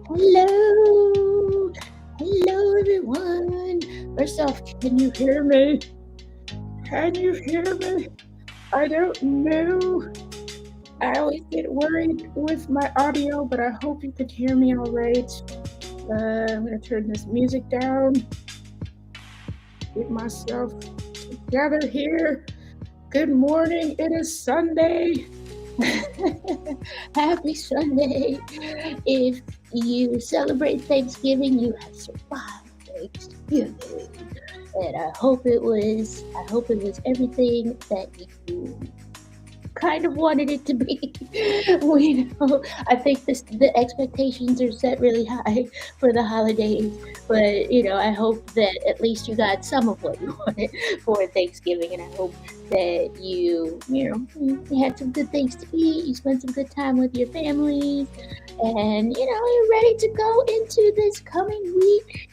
Hello. Hello, everyone. First off, can you hear me? Can you hear me? I don't know. I always get worried with my audio, but I hope you can hear me all right. I'm going to turn this music down, get myself together here. Good morning. It is Sunday. Happy Sunday. If you celebrate Thanksgiving, you have survived Thanksgiving. And I hope it was everything that you kind of wanted it to be. I think the expectations are set really high for the holidays, but I hope that at least you got some of what you wanted for Thanksgiving, and I hope that you had some good things to eat, you spent some good time with your family, and you're ready to go into this coming week.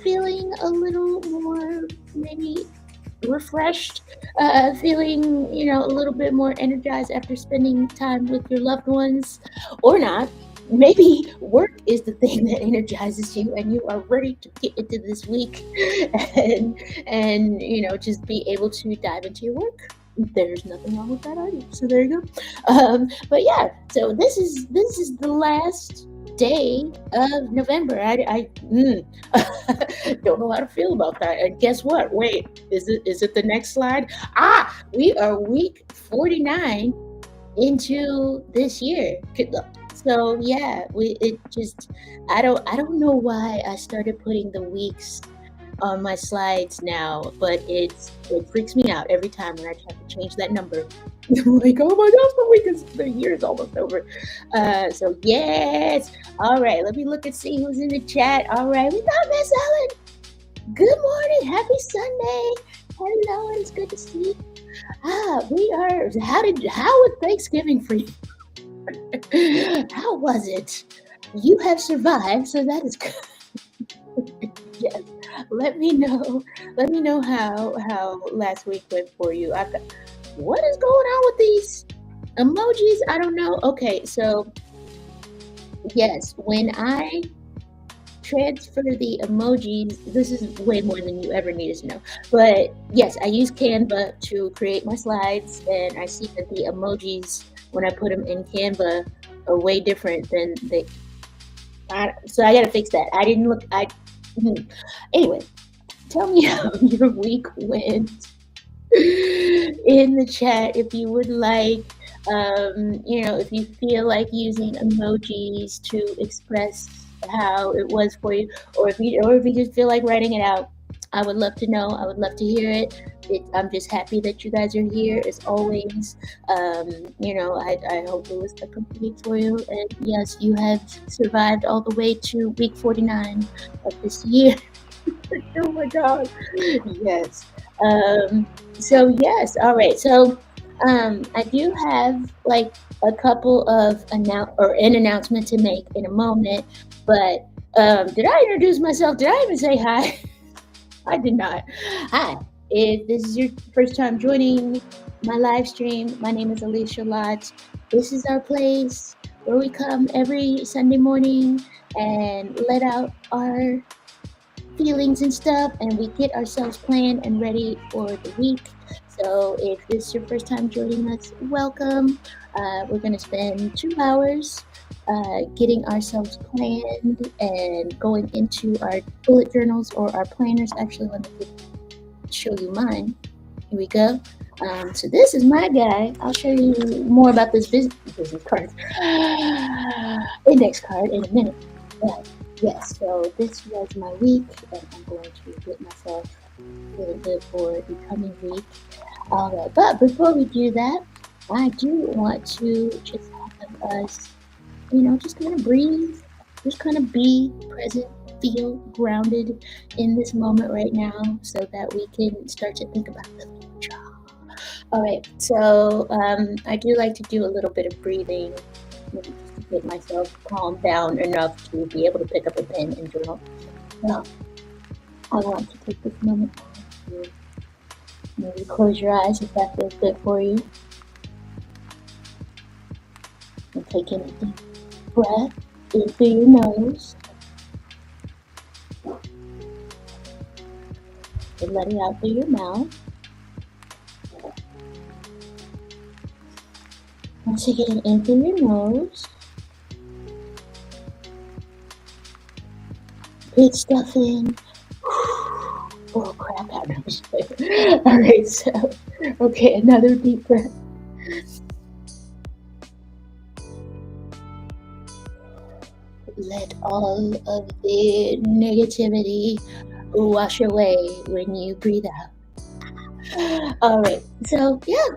Feeling a little more maybe refreshed, feeling a little bit more energized after spending time with your loved ones, or not. Maybe work is the thing that energizes you, and you are ready to get into this week, and just be able to dive into your work. There's nothing wrong with that either. So there you go. But yeah, so this is the last day of November. I don't know how to feel about that. And guess what? Wait, is it the next slide? We are week 49 into this year. So yeah, I don't know why I started putting the weeks on my slides now, but it freaks me out every time when I try to change that number. I'm like, oh my gosh, the year is almost over. So yes, all right. Let me look and see who's in the chat. All right, we got Miss Ellen. Good morning, happy Sunday. Hello, it's good to see you. We are. How was Thanksgiving for you? How was it? You have survived, so that is good. Yes. Let me know. Let me know how last week went for you. What is going on with these emojis? I don't know. Okay, so yes, when I transfer the emojis, this is way more than you ever needed to know. But yes, I use Canva to create my slides, and I see that the emojis, when I put them in Canva, are way different than they. So I gotta fix that. I didn't look. Anyway, tell me how your week went in the chat if you would like. If you feel like using emojis to express how it was for you, or if you just feel like writing it out, I would love to know. I would love to hear it. I'm just happy that you guys are here as always. I hope it was a complete week for you, and yes, you have survived all the way to week 49 of this year. Oh my god, yes. So yes, all right. So I do have like a couple of an announcement to make in a moment, but did I introduce myself? Did I even say hi? I did not. Hi. If this is your first time joining my live stream, my name is Alecia Lott. This is our place where we come every Sunday morning and let out our feelings and stuff, and we get ourselves planned and ready for the week. So if this is your first time joining us, welcome. We're going to spend 2 hours getting ourselves planned and going into our bullet journals or our planners. Actually, let me show you mine. Here we go. So this is my guy. I'll show you more about this business card, index card in a minute. But yes, so this was my week, and I'm going to get myself really good for the coming week. All right, but before we do that, I do want to just have us, just kind of breathe, just kind of be present, feel grounded in this moment right now, so that we can start to think about the future. All right, so I do like to do a little bit of breathing, maybe just to get myself calmed down enough to be able to pick up a pen and journal. So I want to take this moment to maybe close your eyes if that feels good for you. And take in a deep breath in through your nose and let it out through your mouth. Once again, in through your nose. Breathe stuff in. Oh crap, out of shit. Alright, so, okay, another deep breath. Let all of the negativity wash away when you breathe out. Alright, so yeah,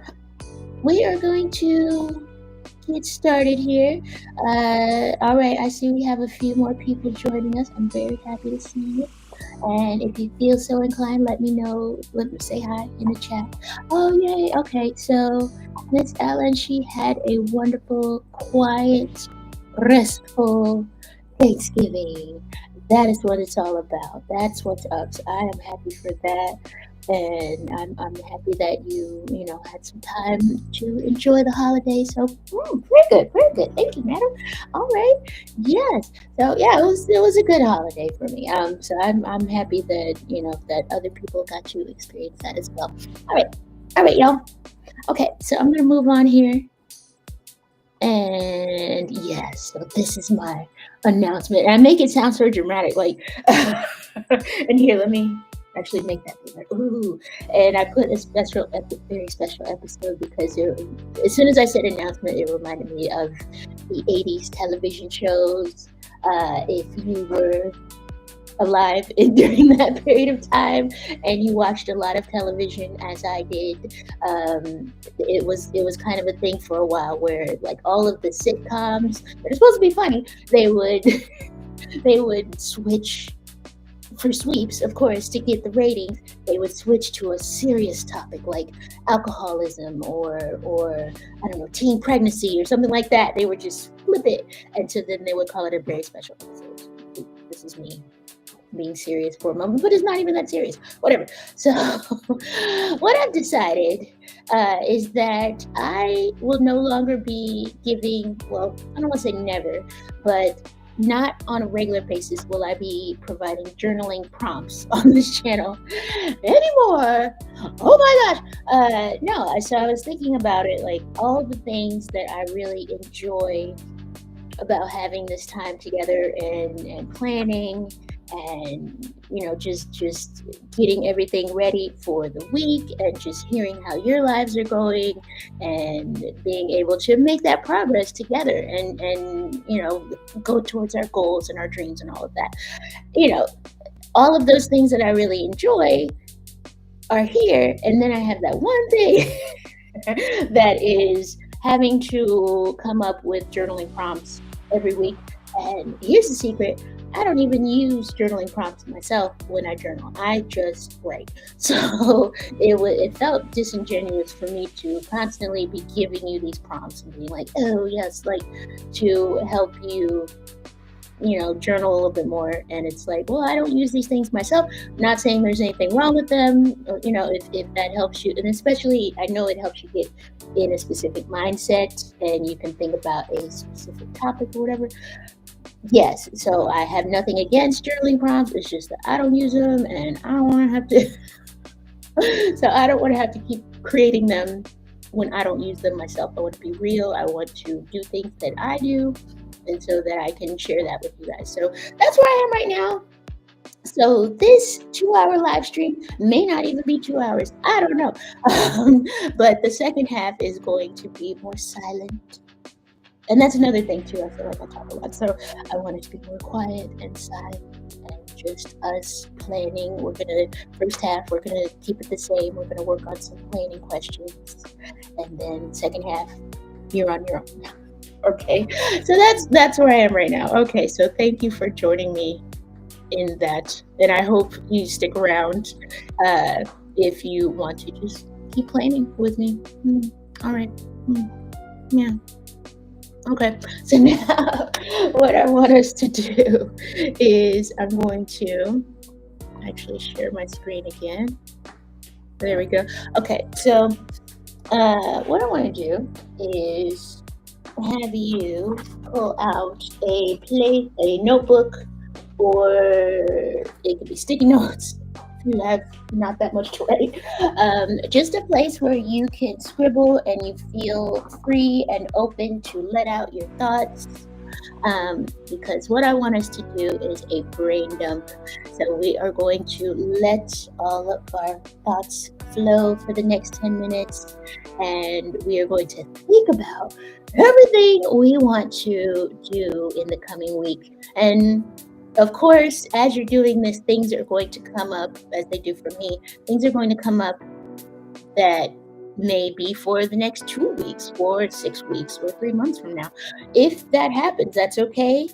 we are going to get started here. Alright, I see we have a few more people joining us. I'm very happy to see you. And if you feel so inclined, let me know. Let me say hi in the chat. Oh, yay. Okay, so Miss Ellen, she had a wonderful, quiet, restful Thanksgiving. That is what it's all about. That's what's up. So I am happy for that. And I'm happy that you know, had some time to enjoy the holiday. So very good, very good. Thank you, madam. All right, yes. So yeah, it was a good holiday for me. So I'm happy that you know that other people got to experience that as well. All right, y'all. Okay, so I'm gonna move on here. And yes, so this is my announcement. And I make it sound so dramatic, like. And here, let me actually make that bigger. Ooh, and I put a very special episode because as soon as I said announcement, it reminded me of the '80s television shows. If you were alive during that period of time and you watched a lot of television as I did, it was kind of a thing for a while where like all of the sitcoms that are supposed to be funny, they would they would switch for sweeps, of course, to get the ratings. They would switch to a serious topic like alcoholism or I don't know, teen pregnancy or something like that. They would just flip it, and so then they would call it a very special episode. This is me being serious for a moment, but it's not even that serious. Whatever. So, what I've decided is that I will no longer be giving, well, I don't want to say never, but not on a regular basis will I be providing journaling prompts on this channel anymore. Oh my gosh. No, so I was thinking about it, like all the things that I really enjoy about having this time together and planning and you know just getting everything ready for the week and just hearing how your lives are going and being able to make that progress together and you know go towards our goals and our dreams and all of that. You know, all of those things that I really enjoy are here, and then I have that one thing that is having to come up with journaling prompts every week. And here's the secret: I don't even use journaling prompts myself when I journal. I just write. So it felt disingenuous for me to constantly be giving you these prompts and being like, oh yes, like to help you, you know, journal a little bit more. And it's like, well, I don't use these things myself. I'm not saying there's anything wrong with them, or, you know, if that helps you. And especially, I know it helps you get in a specific mindset and you can think about a specific topic or whatever. Yes, so I have nothing against journaling prompts. It's just that I don't use them and I don't want to have to. So I don't want to have to keep creating them when I don't use them myself. I want to be real. I want to do things that I do, and so that I can share that with you guys. So that's where I am right now. So this 2-hour live stream may not even be 2 hours. I don't know. But the second half is going to be more silent. And that's another thing too. I feel like I talk a lot. So I want it to be more quiet and silent and just us planning. First half, we're gonna keep it the same. We're gonna work on some planning questions. And then second half, you're on your own. Okay, so that's where I am right now. Okay, so thank you for joining me in that, and I hope you stick around if you want to just keep planning with me. All right. Yeah. Okay, so now what I want us to do is I'm going to actually share my screen again. There we go. Okay, so what I want to do is have you pull out a notebook, or it could be sticky notes if you have not that much to write. Just a place where you can scribble and you feel free and open to let out your thoughts. Because what I want us to do is a brain dump. So we are going to let all of our thoughts flow for the next 10 minutes, and we are going to think about everything we want to do in the coming week. And of course, as you're doing this, things are going to come up, as they do for me. Things are going to come up that may be for the next 2 weeks, or 6 weeks, or 3 months from now. If that happens, that's okay.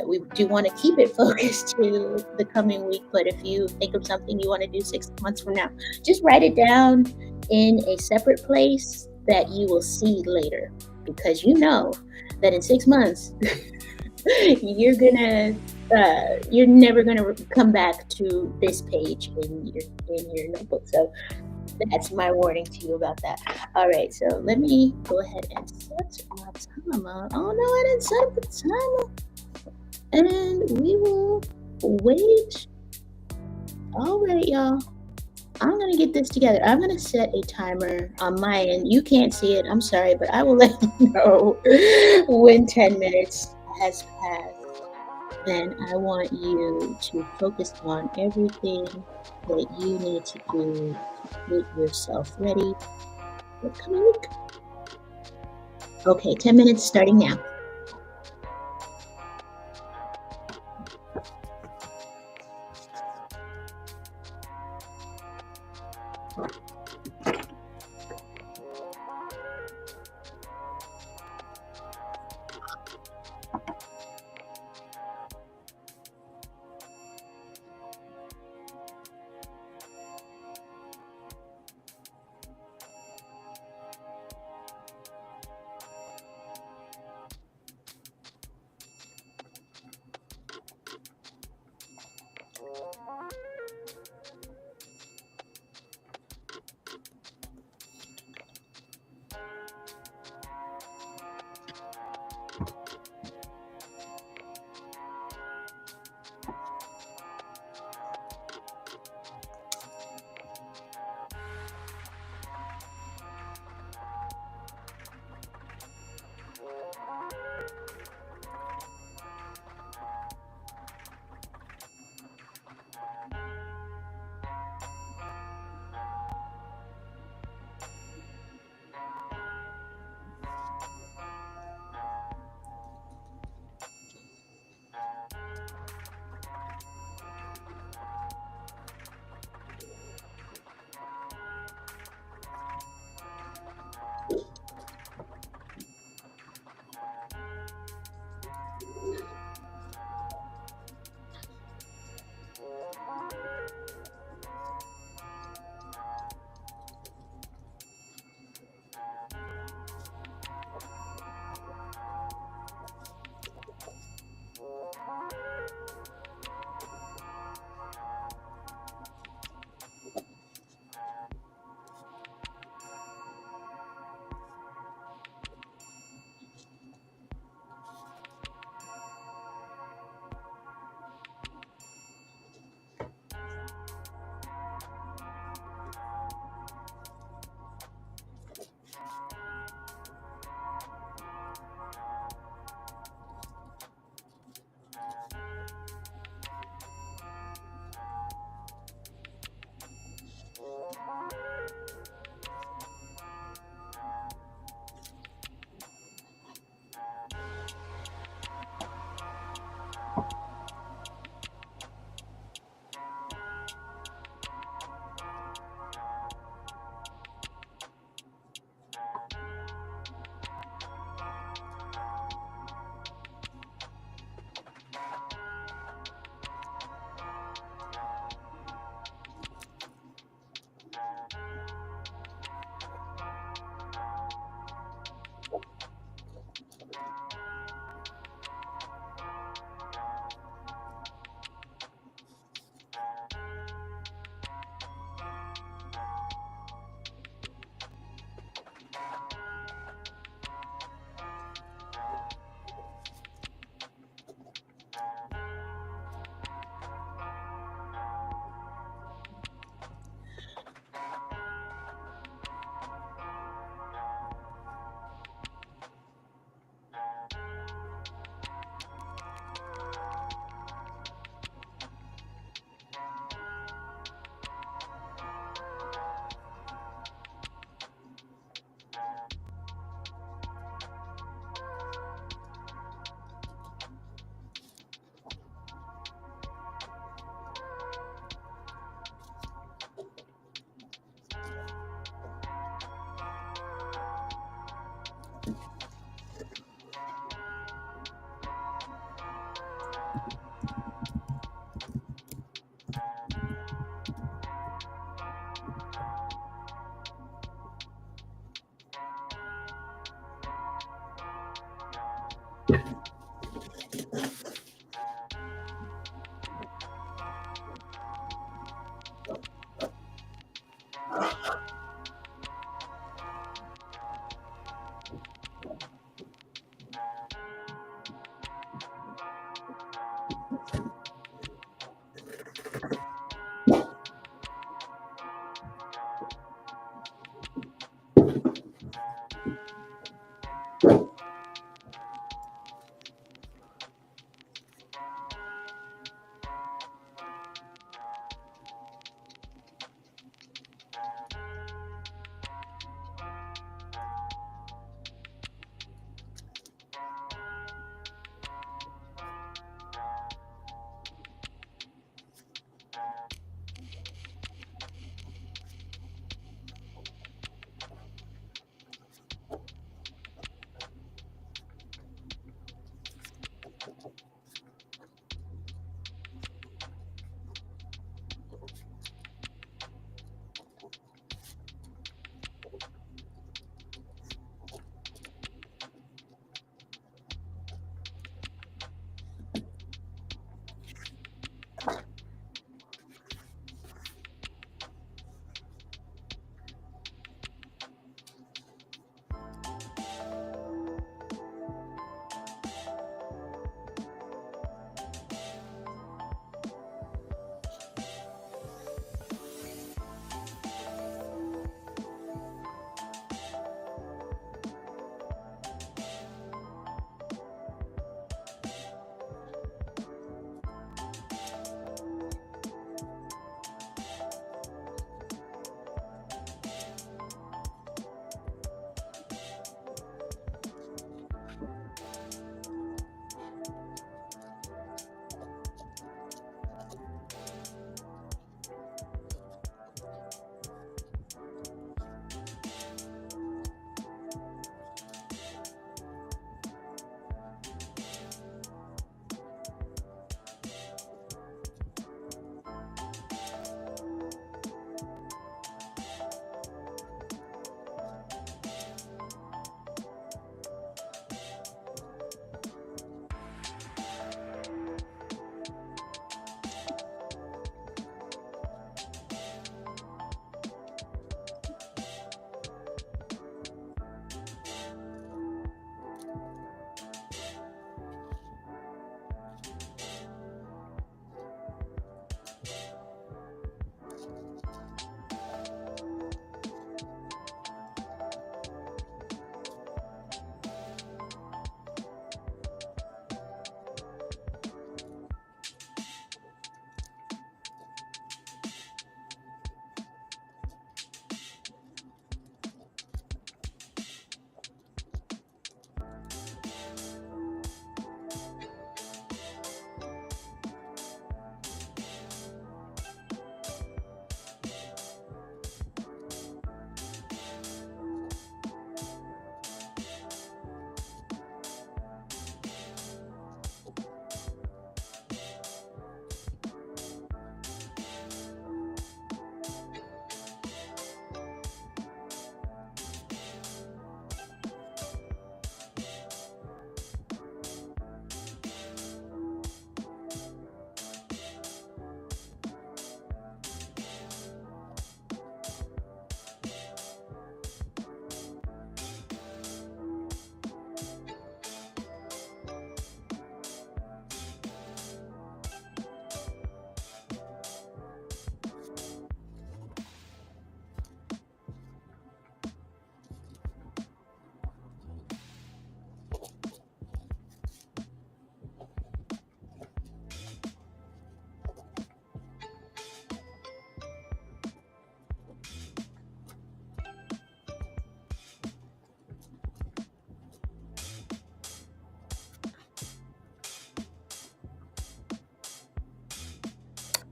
We do want to keep it focused to the coming week, but if you think of something you want to do 6 months from now, just write it down in a separate place that you will see later, because you know that in 6 months you're never gonna come back to this page in your notebook. So that's my warning to you about that. All right, so let me go ahead and set my timer. Oh no, I didn't set up the timer. And we will wait. All right, y'all. I'm gonna get this together. I'm gonna set a timer on my end. You can't see it. I'm sorry, but I will let you know when 10 minutes has passed. Then I want you to focus on everything that you need to do to get yourself ready for the coming week. Okay, 10 minutes starting now.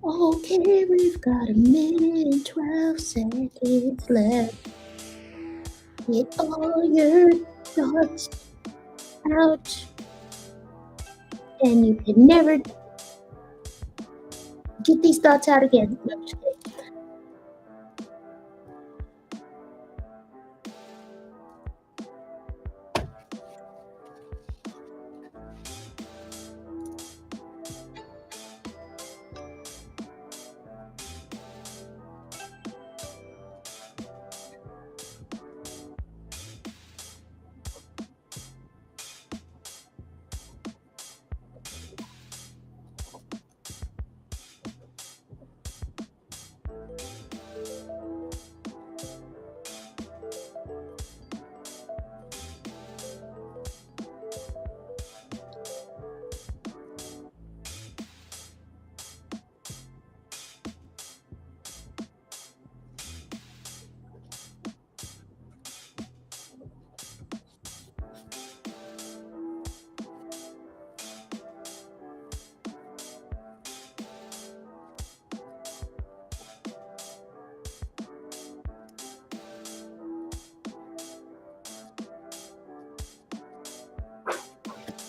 Okay, we've got a minute and 12 seconds left. Get all your thoughts out, and you can never get these thoughts out again. No, just kidding.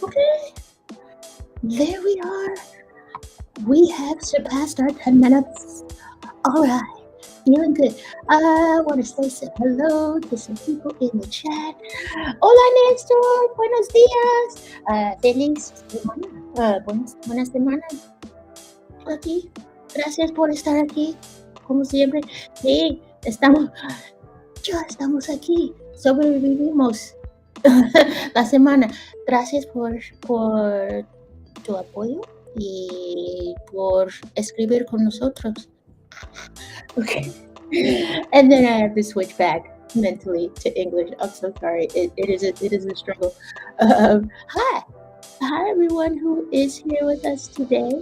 Okay, there we are. We have surpassed our 10 minutes. All right, feeling good. I want to say hello to some people in the chat. Hola, Néstor. Buenos días. Feliz semana. Buenas semanas aquí. Gracias por estar aquí, como siempre. Sí, ya estamos aquí. Sobrevivimos la semana. Gracias por tu apoyo y por escribir con nosotros. Okay. And then I have to switch back mentally to English. I'm so sorry. It is a struggle. Hi everyone who is here with us today.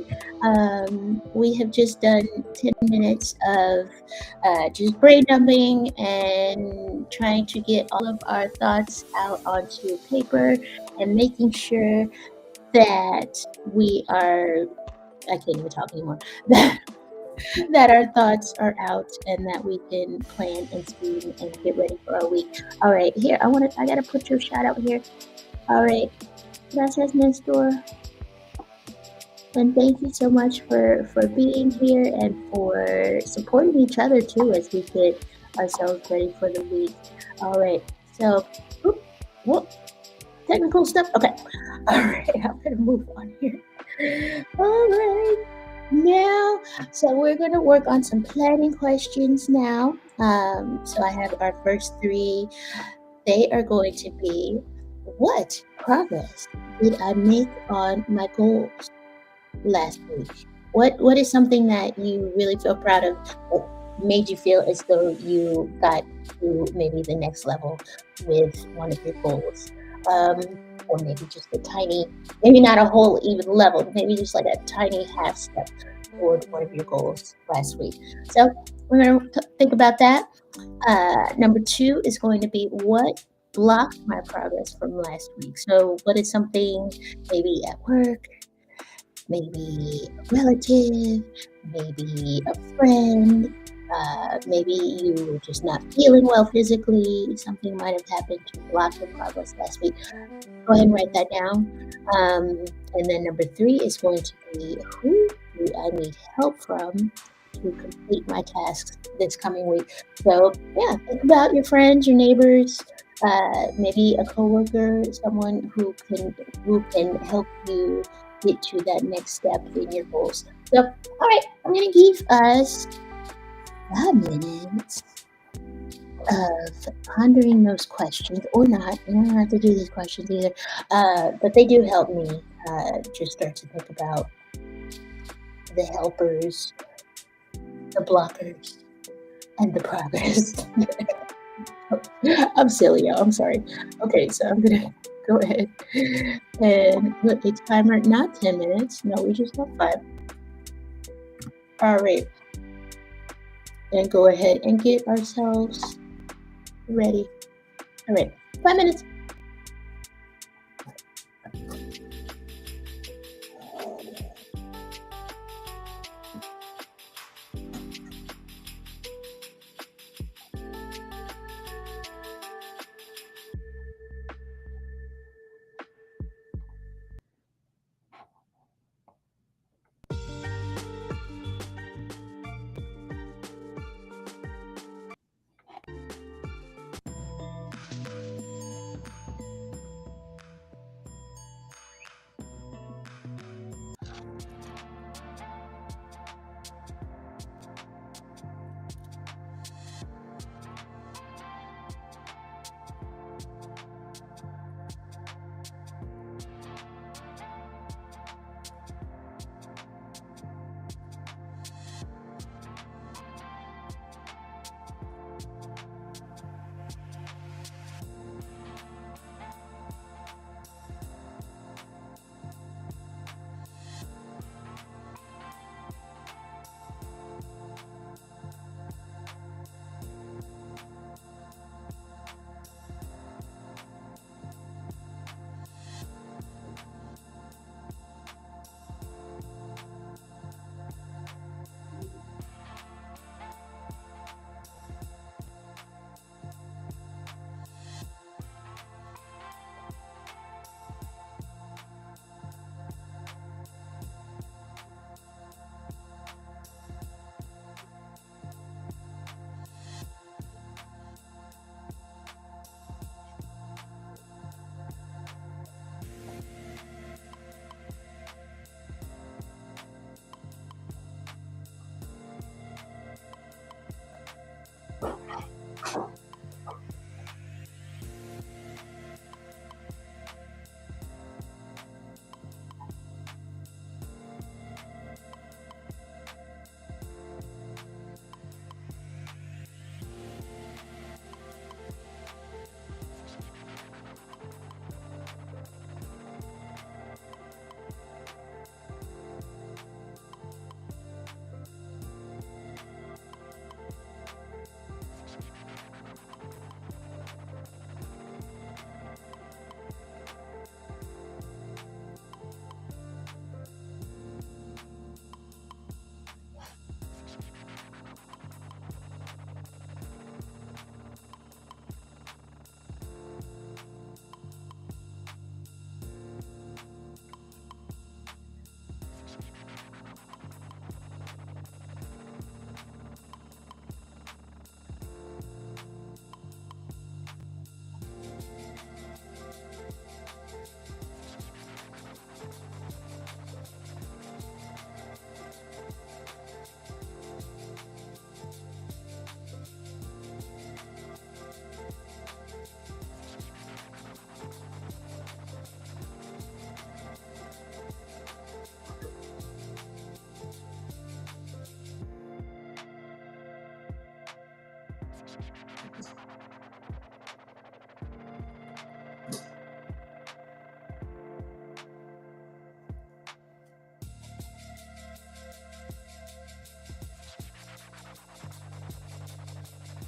We have just done 10 minutes of just brain dumping and trying to get all of our thoughts out onto paper and making sure that we are, I can't even talk anymore, that our thoughts are out and that we can plan and scheme and get ready for our week. All right, here, I gotta put your shout out here. All right, gracias, Nestor. And thank you so much for being here and for supporting each other too as we get ourselves ready for the week. All right, so, technical stuff. Okay, all right, I'm gonna move on here. All right. Now, so we're going to work on some planning questions now. So I have our first three. They are going to be, what progress did I make on my goals last week? What is something that you really feel proud of that made you feel as though you got to maybe the next level with one of your goals? Or maybe just a tiny, maybe not a whole even level, maybe just like a tiny half step toward one of your goals last week. So we're going to think about that. Number two is going to be what blocked my progress from last week. So what is something maybe at work, maybe a relative, maybe a friend, maybe you were just not feeling well physically, something might have happened to block your progress last week. Go ahead and write that down. And then number three is going to be, who do I need help from to complete my tasks this coming week? So yeah, think about your friends, your neighbors, maybe a coworker, someone who can help you get to that next step in your goals. So, all right, I'm going to give us 5 minutes of pondering those questions, or not. You don't have to do these questions either, but they do help me just start to think about the helpers, the blockers, and the progress. I'm silly, y'all. I'm sorry. Okay, so I'm going to go ahead and put a timer, not 10 minutes. No, we just got 5. All right. And go ahead and get ourselves ready. All right, 5 minutes.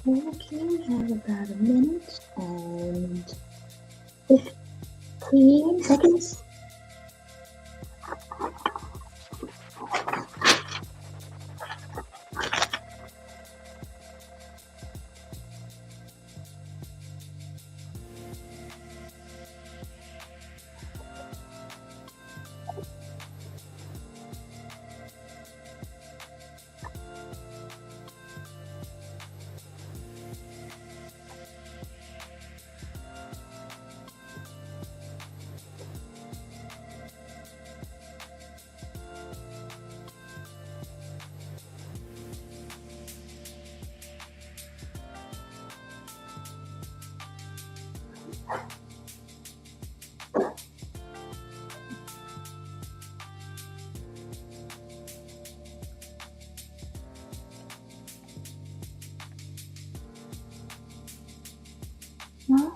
Okay, we have about a minute and 15 seconds. No?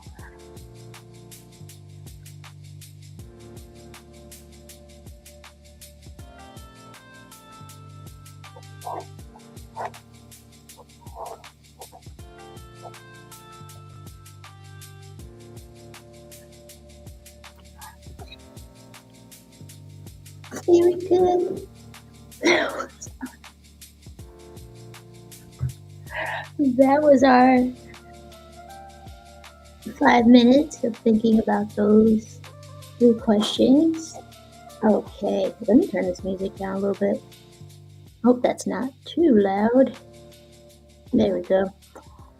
Very good. That was our 5 minutes of thinking about those three questions. Okay, let me turn this music down a little bit. Hope that's not too loud. There we go.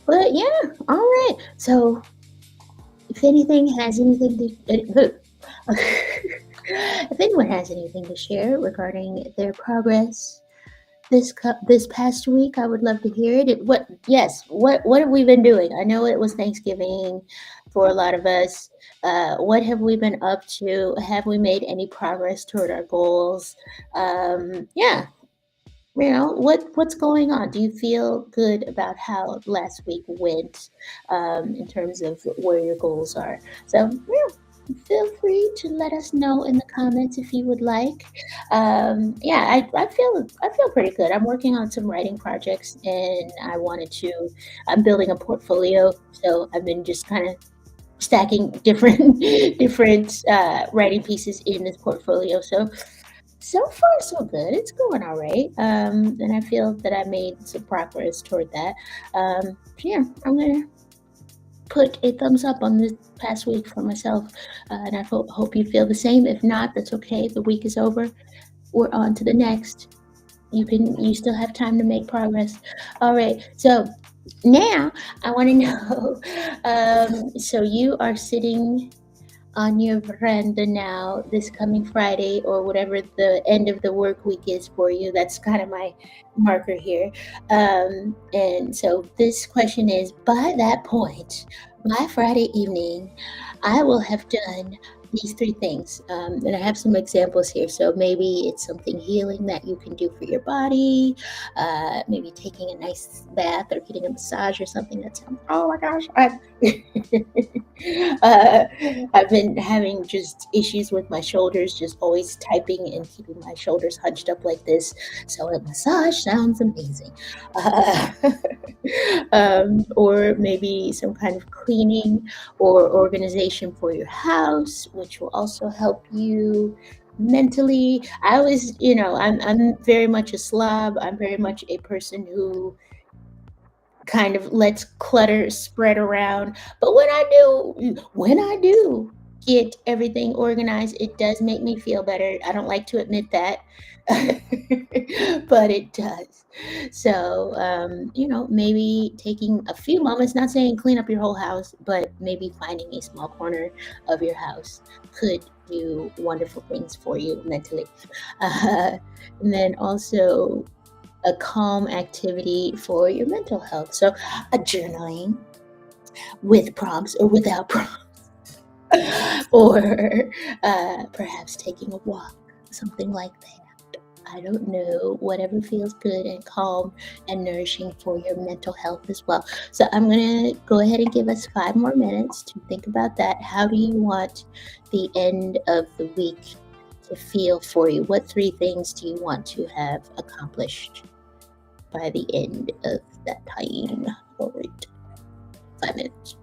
But yeah, all right. So if anything has anything to, if anyone has anything to share regarding their progress this past week, I would love to hear it. What have we been doing? I know it was Thanksgiving for a lot of us. What have we been up to? Have we made any progress toward our goals? Yeah, what's going on? Do you feel good about how last week went in terms of where your goals are? So yeah, feel free to let us know in the comments if you would like. Yeah, I feel pretty good. I'm working on some writing projects, and I'm building a portfolio, so I've been just kind of stacking different different writing pieces in this portfolio. So far, so good. It's going all right. And I feel that I made some progress toward that. So yeah, I'm gonna put a thumbs up on this past week for myself, and I hope you feel the same. If not, that's okay. The week is over. We're on to the next. You still have time to make progress. All right. So now I want to know. So you are sitting on your veranda now this coming Friday or whatever the end of the work week is for you. That's kind of my marker here. And so this question is by that point, by Friday evening, I will have done these three things. And I have some examples here. So maybe it's something healing that you can do for your body, maybe taking a nice bath or getting a massage or something that sounds, oh my gosh, uh, I've been having just issues with my shoulders, just always typing and keeping my shoulders hunched up like this. So a massage sounds amazing. Uh, or maybe some kind of cleaning or organization for your house, which will also help you mentally. I always, I'm very much a slob. I'm very much a person who kind of lets clutter spread around. But when I do get everything organized, it does make me feel better. I don't like to admit that, but it does. So, maybe taking a few moments, not saying clean up your whole house, but maybe finding a small corner of your house could do wonderful things for you mentally. Uh, and then also a calm activity for your mental health. So, a journaling with prompts or without prompts, or perhaps taking a walk, something like that. I don't know, whatever feels good and calm and nourishing for your mental health as well. So, I'm going to go ahead and give us 5 more minutes to think about that. How do you want the end of the week to feel for you? What three things do you want to have accomplished by the end of that time? forward 5 minutes.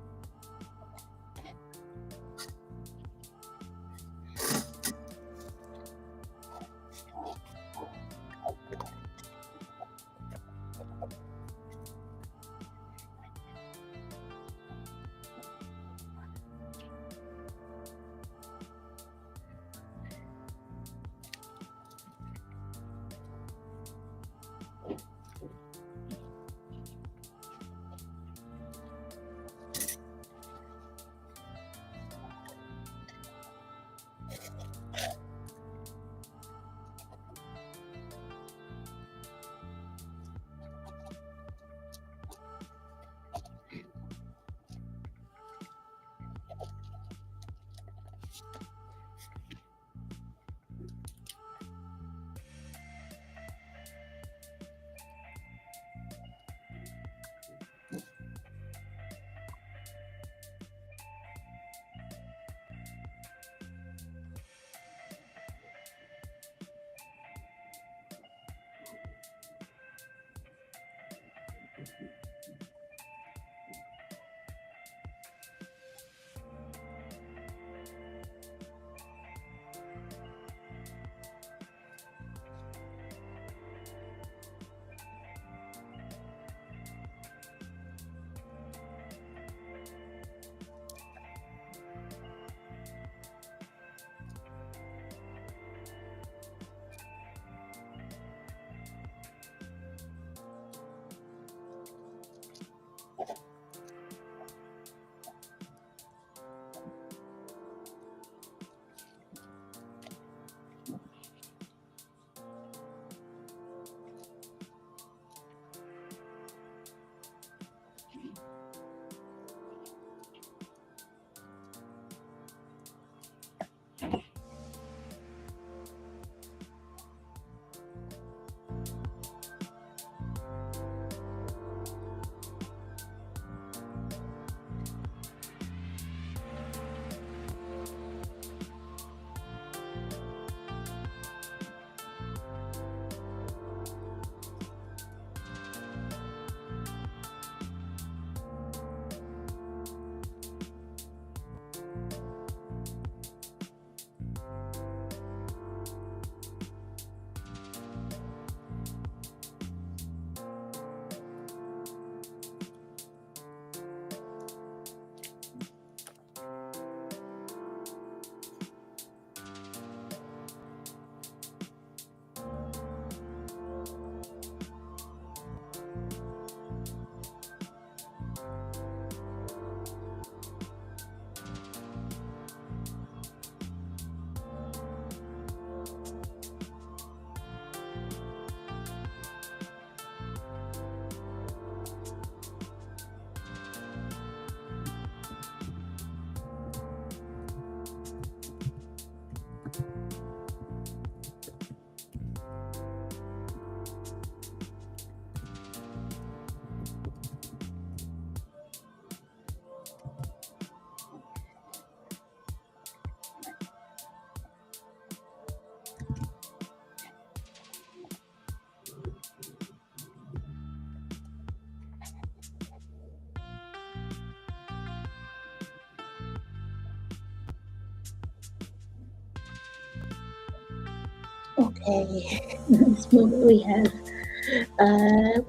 Okay, this moment we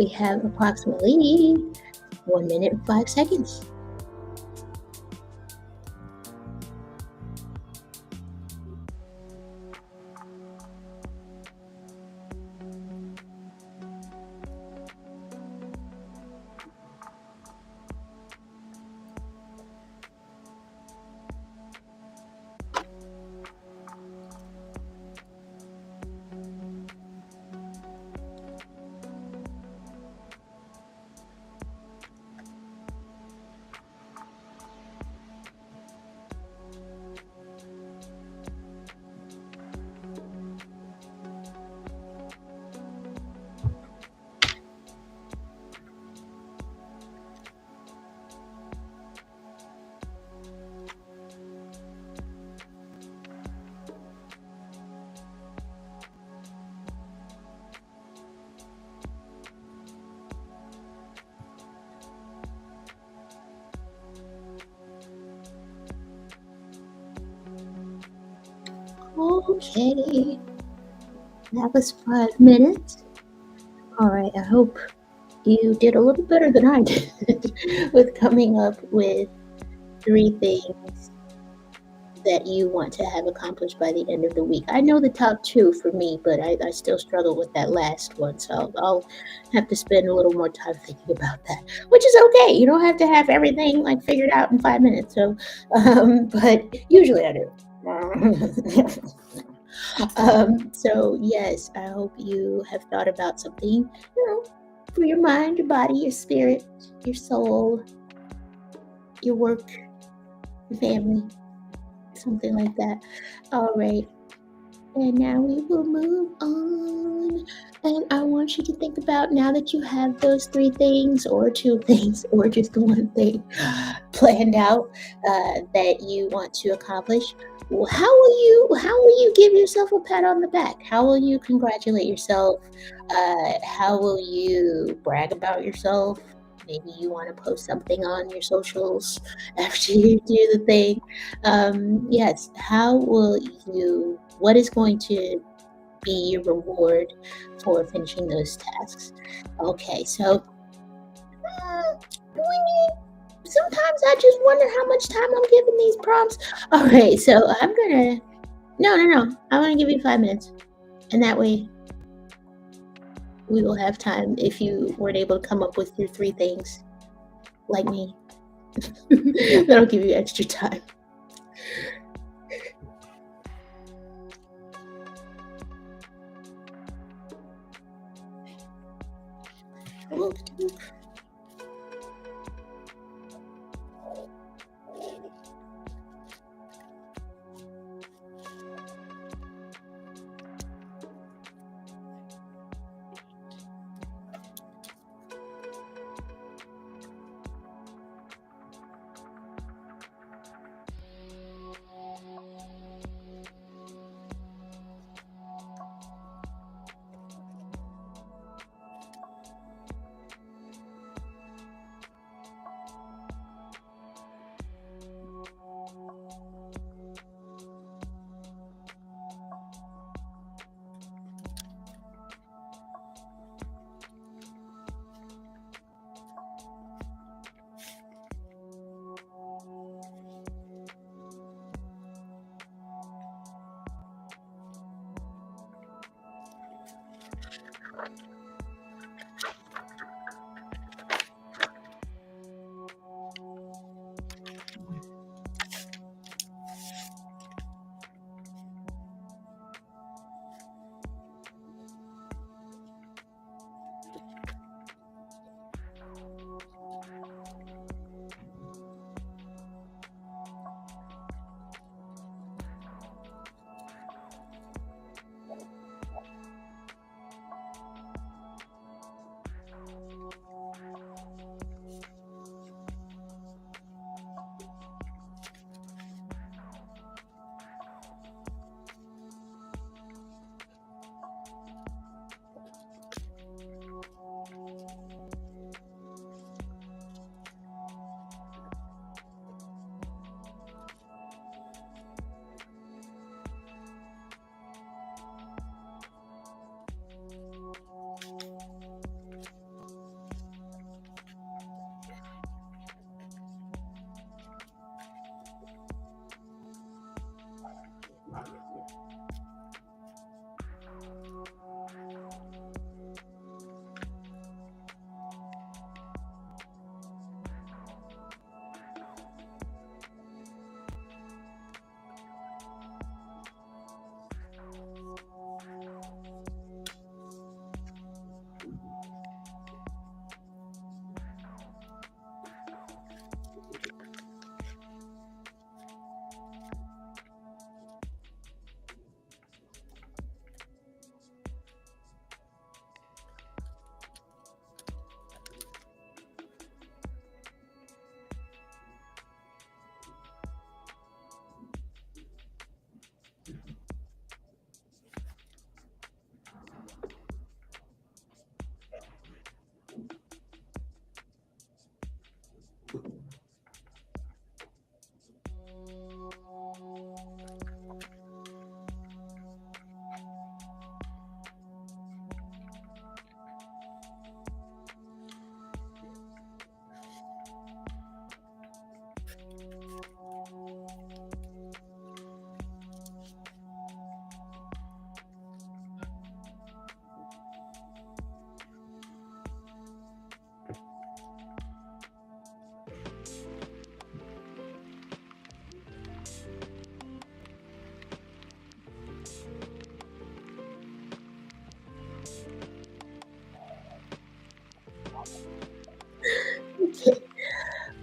have approximately 1 minute and 5 seconds. Okay, that was 5 minutes. All right, I hope you did a little better than I did with coming up with 3 things that you want to have accomplished by the end of the week. I know the top two for me, but I still struggle with that last one. So I'll have to spend a little more time thinking about that, which is okay. You don't have to have everything like figured out in 5 minutes. So, but usually I do. So yes, I hope you have thought about something, for your mind, your body, your spirit, your soul, your work, your family, something like that. All right. And now we will move on. And I want you to think about, now that you have those 3 things, or 2 things, or just one thing planned out that you want to accomplish. How will you give yourself a pat on the back? How will you congratulate yourself? How will you brag about yourself? Maybe you want to post something on your socials after you do the thing. Yes, how will you, what is going to be your reward for finishing those tasks? Okay, so sometimes I just wonder how much time I'm giving these prompts. All right, so I'm gonna, no, I'm gonna give you 5 minutes, and that way we will have time if you weren't able to come up with your 3 things, like me. That'll give you extra time.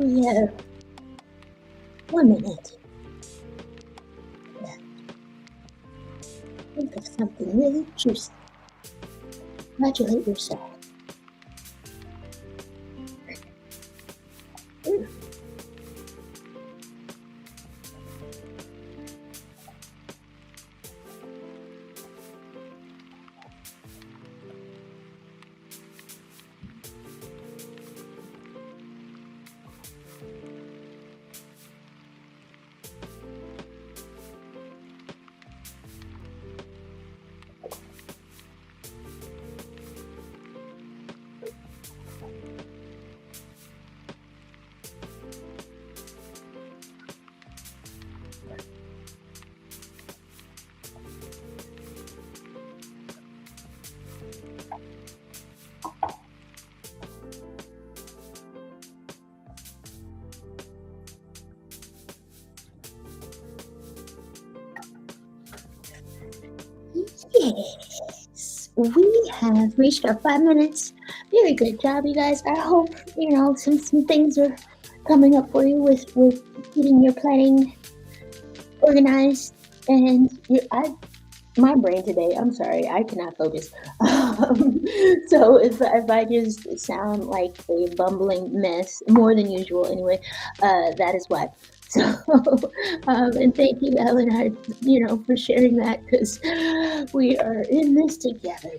we have 1 minute. Yeah, think of something really juicy. Congratulate yourself. Mm. Yes, we have reached our 5 minutes. Very good job, you guys. I hope some things are coming up for you with getting your planning organized. And my brain today, I'm sorry, I cannot focus. So if I just sound like a bumbling mess, more than usual anyway, that is why. So, and thank you, Ellen, for sharing that because we are in this together.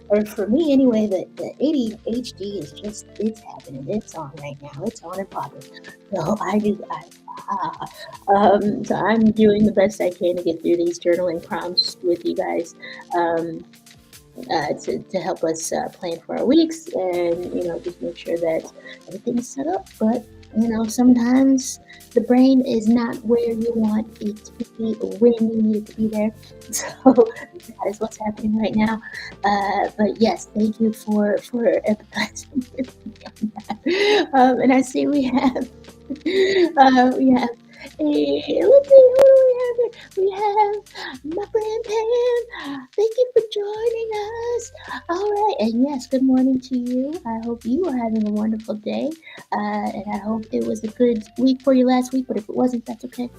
Or for me anyway, the ADHD is it's happening. It's on right now. It's on and popping. So ah, so I'm doing the best I can to get through these journaling prompts with you guys, to help us plan for our weeks and just make sure that everything's set up. But sometimes the brain is not where you want it to be when you need it to be there. So that is what's happening right now. But yes, thank you for empathizing with me on that. And I see we have let's see, who do we have here? We have my friend Pam. Thank you for joining us. All right, and yes, good morning to you. I hope you are having a wonderful day, and I hope it was a good week for you last week. But if it wasn't, that's okay.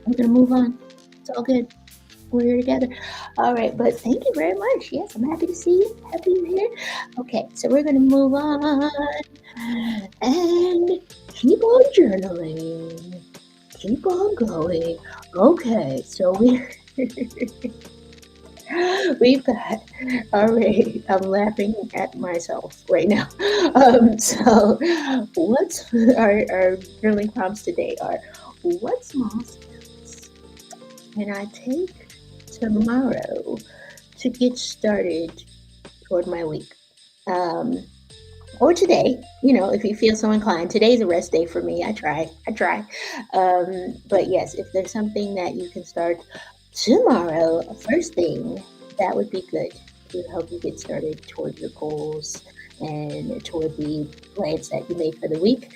I'm gonna move on. It's all good. We're here together. All right, but thank you very much. Yes, I'm happy to see you. Happy you're here. Okay, so we're gonna move on and keep on journaling. Keep on going. Okay, so we've got all right. I'm laughing at myself right now. So what's our journaling prompts today are what small steps can I take tomorrow to get started toward my week? Um, or today, if you feel so inclined. Today's a rest day for me. I try. But yes, if there's something that you can start tomorrow, first thing, that would be good to help you get started toward your goals and toward the plans that you made for the week.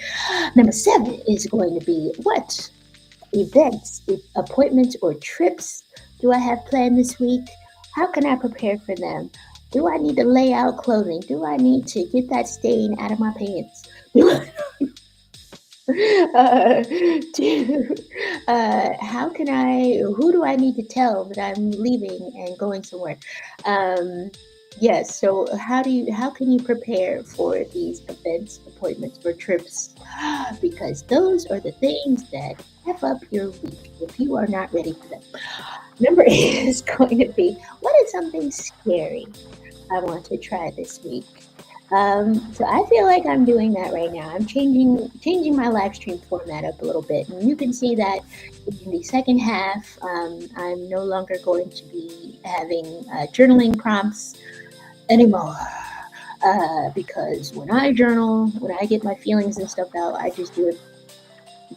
Number 7 is going to be what events, appointments, or trips do I have planned this week? How can I prepare for them? Do I need to lay out clothing? Do I need to get that stain out of my pants? uh, do, who do I need to tell that I'm leaving and going somewhere? Um, yes, so how can you prepare for these events, appointments, or trips? Because those are the things that F up your week if you are not ready for them. Number 8 is going to be what is something scary I want to try this week. So I feel like I'm doing that right now. I'm changing my live stream format up a little bit, and you can see that in the second half. I'm no longer going to be having journaling prompts anymore. Because when I journal, when I get my feelings and stuff out, I just do it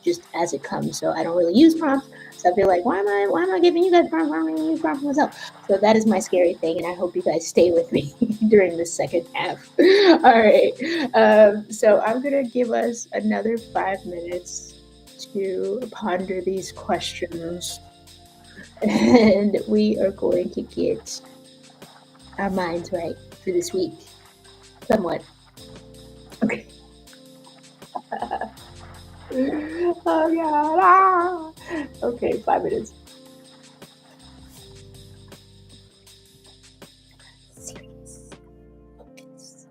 just as it comes. So I don't really use prompts. So I feel like why am I giving you guys prompts? Why am I gonna use prompts myself? So that is my scary thing, and I hope you guys stay with me during the second half. All right. So I'm gonna give us another 5 minutes to ponder these questions, and we are going to get our minds right for this week. Somewhat. Okay. Oh God. Ah. Okay, 5 minutes. Serious. Focus.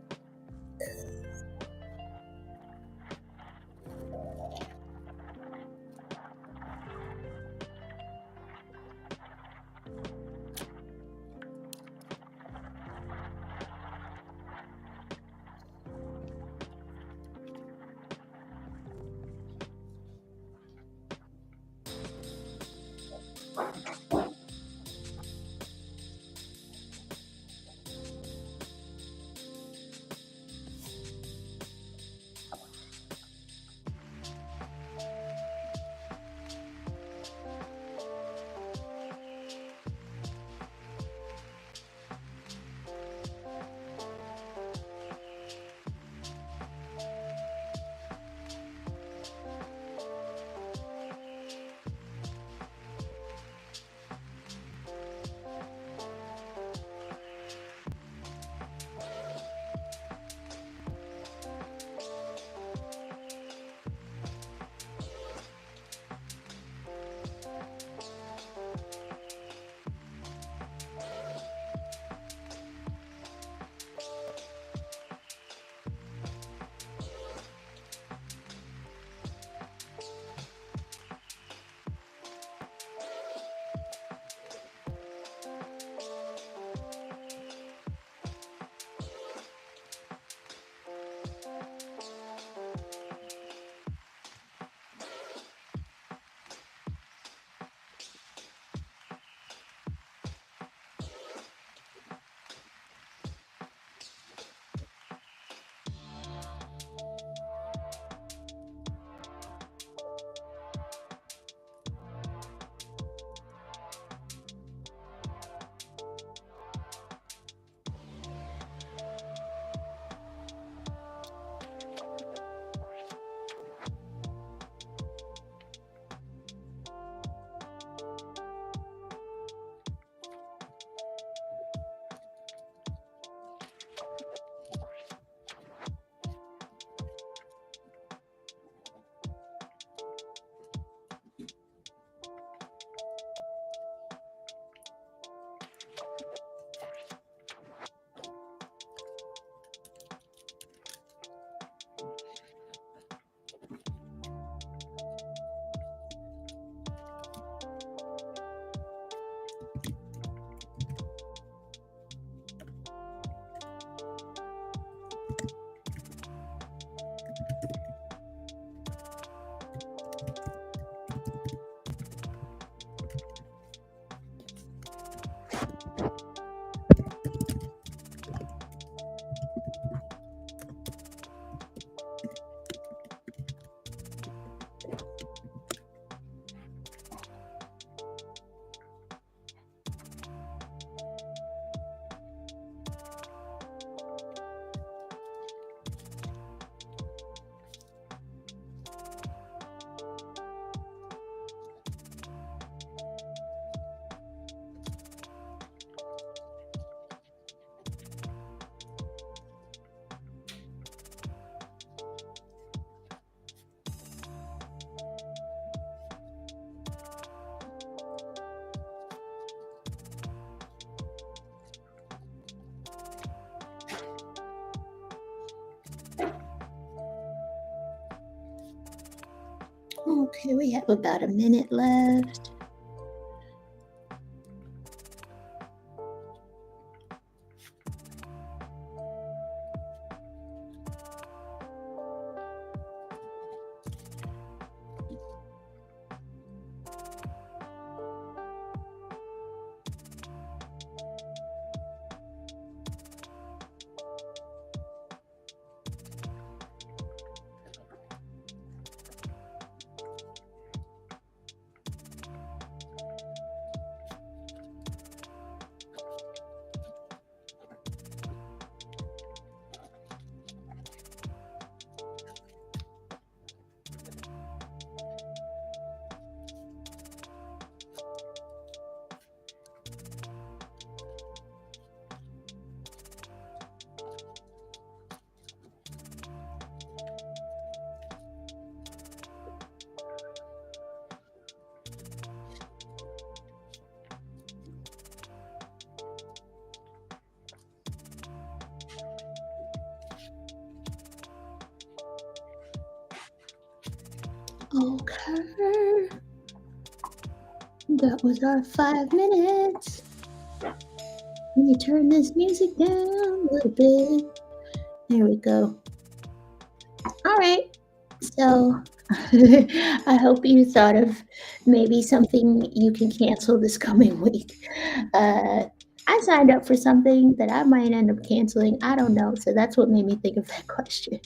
Okay, we have about a minute left. Okay. That was our 5 minutes. Let me turn this music down a little bit. There we go. All right. So I hope you thought of maybe something you can cancel this coming week. Uh, I signed up for something that I might end up canceling. I don't know. So that's what made me think of that question.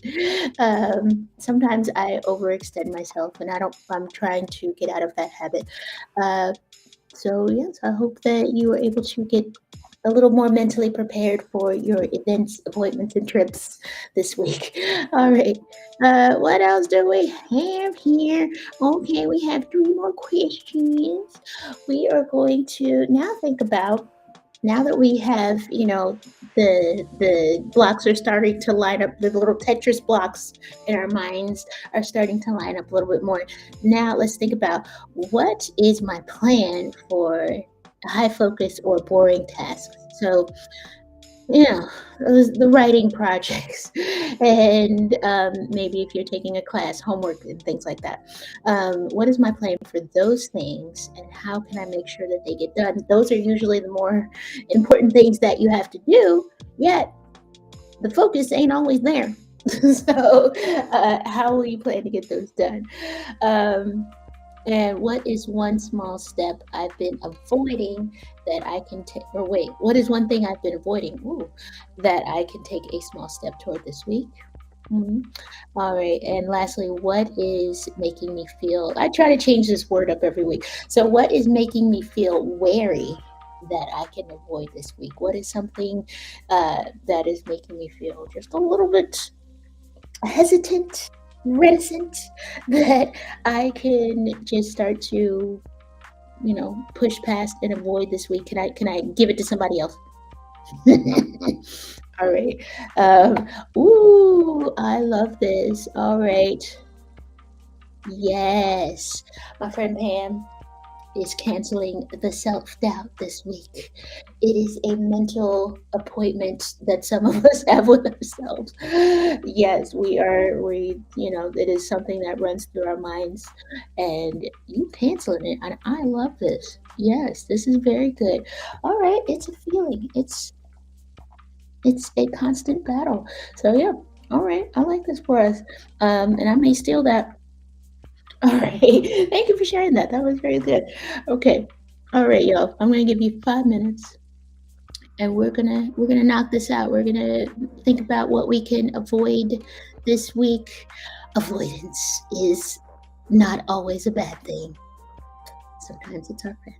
Sometimes I overextend myself and I'm trying to get out of that habit. Uh, so, yes, I hope that you were able to get a little more mentally prepared for your events, appointments, and trips this week. All right. What else do we have here? Okay, we have three more questions. We are going to now think about now that we have, the blocks are starting to line up, the little Tetris blocks in our minds are starting to line up a little bit more. Now let's think about what is my plan for high focus or boring tasks. So, the writing projects, and maybe if you're taking a class, homework, and things like that. What is my plan for those things, and how can I make sure that they get done? Those are usually the more important things that you have to do, yet the focus ain't always there. So, how will you plan to get those done? Um, and what is one small step I've been avoiding that I can take? Or wait, what is one thing I've been avoiding? Ooh, that I can take a small step toward this week? Mhm. All right. And lastly, what is making me feel? I try to change this word up every week. So, what is making me feel wary that I can avoid this week? What is something that is making me feel just a little bit hesitant, reticent, that I can just start to, push past and avoid this week? Can I give it to somebody else? All right. Ooh, I love this. All right. Yes. My friend Pam is canceling the self doubt this week. It is a mental appointment that some of us have with ourselves. Yes, it is something that runs through our minds, and you canceling it. And I love this. Yes, this is very good. All right, it's a feeling. It's a constant battle. So yeah, all right, I like this for us. And I may steal that. All right, thank you for sharing that. That was very good. Okay, all right, y'all. I'm gonna give you 5 minutes, and we're gonna knock this out. We're gonna think about what we can avoid this week. Avoidance is not always a bad thing. Sometimes it's our friend.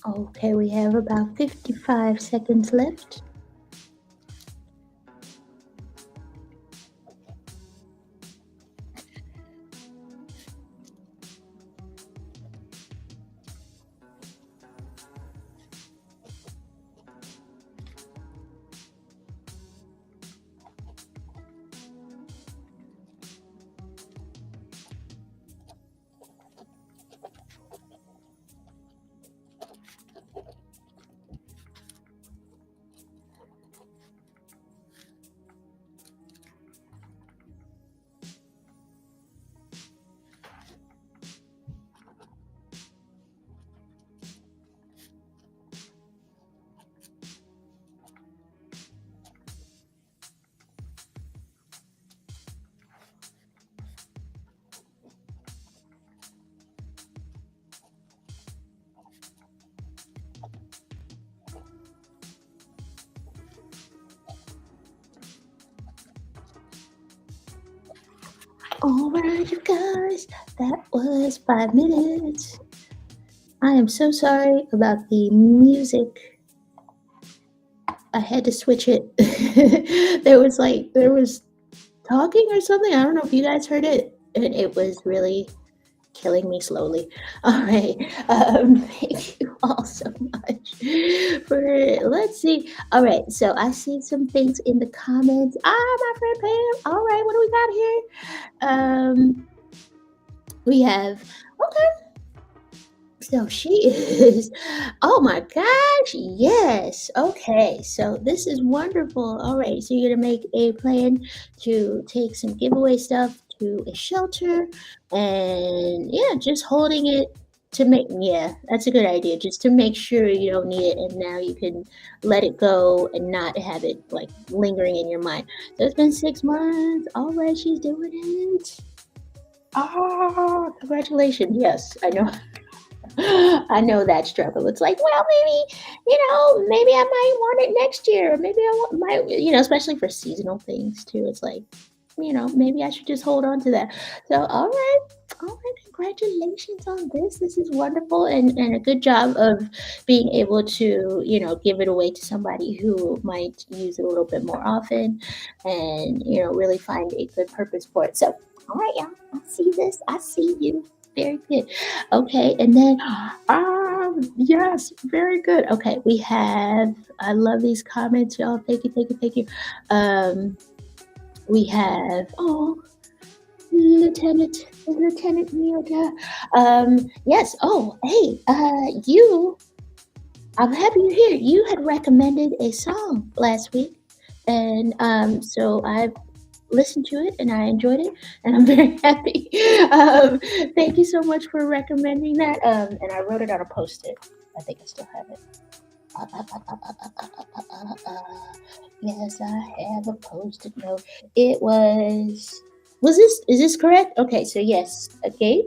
Okay, we have about 55 seconds left. All right, you guys, that was 5 minutes. I am so sorry about the music. I had to switch it. there was talking or something. I don't know if you guys heard it, and it was really killing me slowly. All right. Thank you all so much for, let's see. All right. So I see some things in the comments. My friend Pam. All right. What do we got here? We have, okay. So she is, oh my gosh, yes. Okay, so this is wonderful. All right, so you're gonna make a plan to take some giveaway stuff to a shelter, and yeah, just holding it to make, yeah, that's a good idea. Just to make sure you don't need it, and now you can let it go and not have it like lingering in your mind. So it's been 6 months. All right, she's doing it. Oh, congratulations. Yes, I know. I know that struggle. It's like, well, maybe, maybe I might want it next year. Maybe I want might, especially for seasonal things too. It's like, maybe I should just hold on to that. So, all right, congratulations on this. This is wonderful, and a good job of being able to, give it away to somebody who might use it a little bit more often, and really find a good purpose for it. So, all right, y'all, I see this. I see you. Very good. Okay, and then yes, very good. Okay, we have, I love these comments, y'all. Thank you, thank you, thank you. We have, oh, Lieutenant Mioda. Yes. Oh, hey, you I'm happy you're here. You had recommended a song last week, and so I listened to it and I enjoyed it, and I'm very happy. Um, Thank you so much for recommending that. And I wrote it on a post-it. I think I still have it. Uh, uh, uh, uh, uh, uh, uh, uh, uh, uh. Yes, I have a post-it note. It was. Was this? Is this correct? Okay, so yes, Agape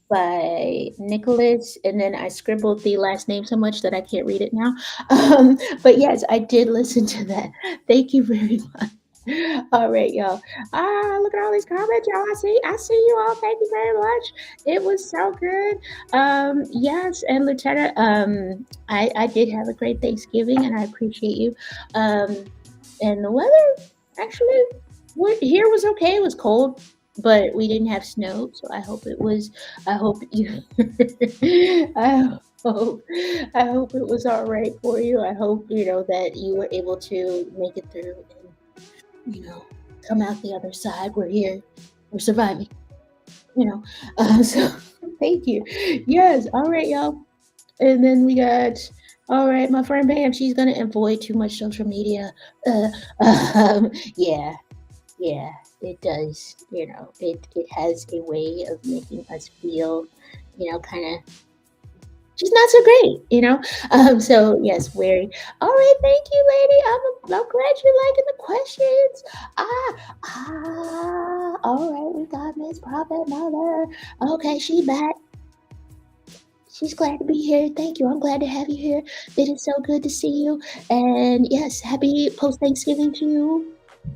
by Nicholas, and then I scribbled the last name so much that I can't read it now. But yes, I did listen to that. Thank you very much. All right, y'all. Look at all these comments, y'all. I see you all. Thank you very much. It was so good. Yes, and Lieutenant, I did have a great Thanksgiving, and I appreciate you. Um, and the weather, actually, here was okay. It was cold, but we didn't have snow, so I hope it was. I hope you. I hope. I hope it was all right for you. I hope that you were able to make it through and come out the other side. We're here. We're surviving. You know. So thank you. Yes. All right, y'all. And then we got. All right, my friend Bam. She's gonna avoid too much social media. Uh, yeah, yeah, it does. It has a way of making us feel, kind of just not so great. So yes, very. All right, thank you, lady. I'm glad you're liking the questions. All right, we got Miss Prophet Mother. Okay, she back. She's glad to be here. Thank you. I'm glad to have you here. It is so good to see you. And yes, happy post Thanksgiving to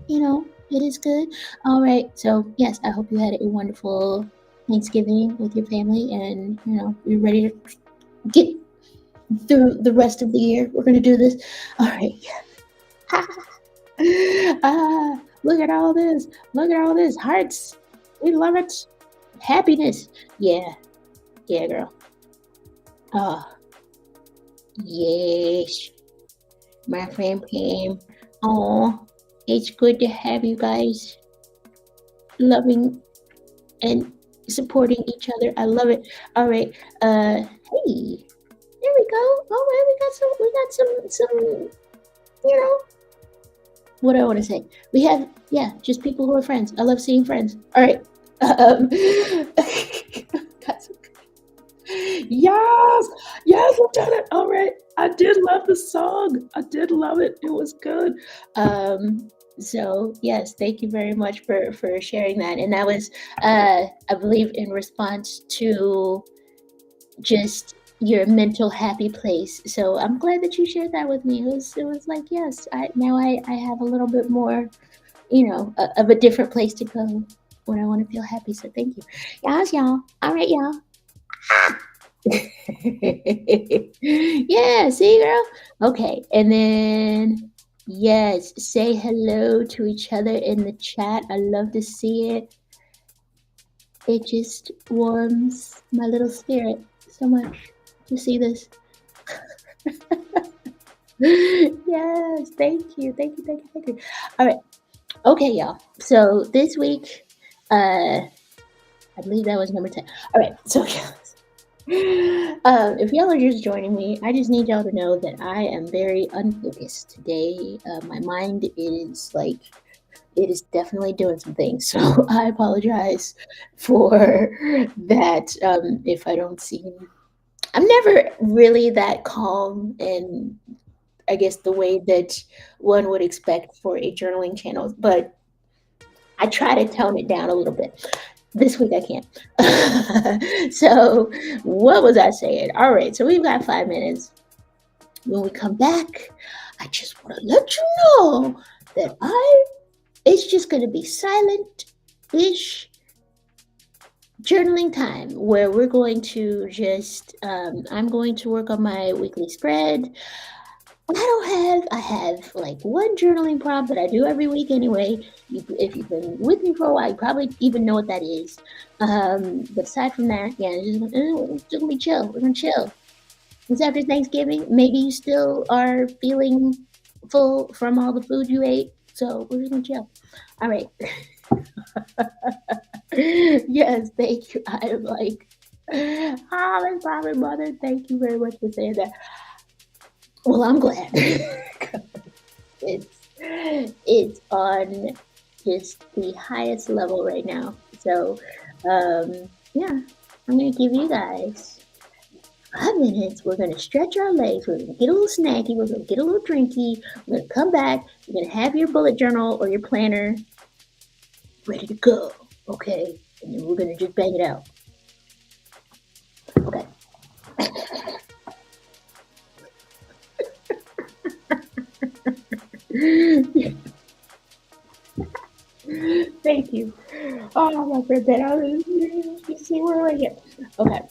you. It is good. All right. So, yes, I hope you had a wonderful Thanksgiving with your family and, you're ready to get through the rest of the year. We're going to do this. All right. Look at all this. Look at all this. Hearts. We love it. Happiness. Yeah. Yeah, girl. Oh, yes. My friend Pam. Oh, it's good to have you guys loving and supporting each other. I love it. All right. Hey, there we go. All right, we got some. You know, what do I want to say? We have, yeah, just people who are friends. I love seeing friends. All right. Got some. Yes, yes, Lieutenant. All right, I did love the song. I did love it. It was good. So yes, thank you very much for sharing that. And that was, I believe, in response to just your mental happy place. So I'm glad that you shared that with me. It was like, yes, I have a little bit more, of a different place to go when I want to feel happy. So thank you. Yes, y'all. All right, y'all. Yeah, see, girl. Okay, and then yes, say hello to each other in the chat. I love to see it. It just warms my little spirit so much to see this. Yes, thank you, thank you, thank you, thank you. All right, okay, y'all. So this week, I believe that was number 10. All right, so if y'all are just joining me, I just need y'all to know that I am very unfocused today. My mind is like, it is definitely doing some things. So I apologize for that. If I don't seem, I'm never really that calm and I guess the way that one would expect for a journaling channel, but I try to tone it down a little bit. This week I can't. So, what was I saying? All right, so we've got 5 minutes. When we come back, I just want to let you know that it's just going to be silent-ish journaling time where we're going to just, I'm going to work on my weekly spread. I have like one journaling prompt that I do every week anyway. If you've been with me for a while, you probably even know what that is. But aside from that, yeah, just gonna be chill. We're gonna chill. It's after Thanksgiving. Maybe you still are feeling full from all the food you ate. So we're just gonna chill. All right. Yes, thank you. I am like, my Mother, thank you very much for saying that. Well, I'm glad. it's it's on just the highest level right now. So, yeah, I'm gonna give you guys 5 minutes. We're gonna stretch our legs. We're gonna get a little snacky. We're gonna get a little drinky. We're gonna come back. You're gonna have your bullet journal or your planner ready to go. Okay, and then we're gonna just bang it out. Okay. Thank you. Oh my goodness. You see where we're here. Okay.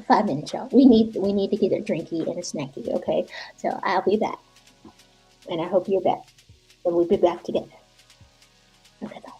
5 minutes, y'all. We need to get a drinky and a snacky, okay? So I'll be back. And I hope you're back. And we'll be back together. Okay, bye.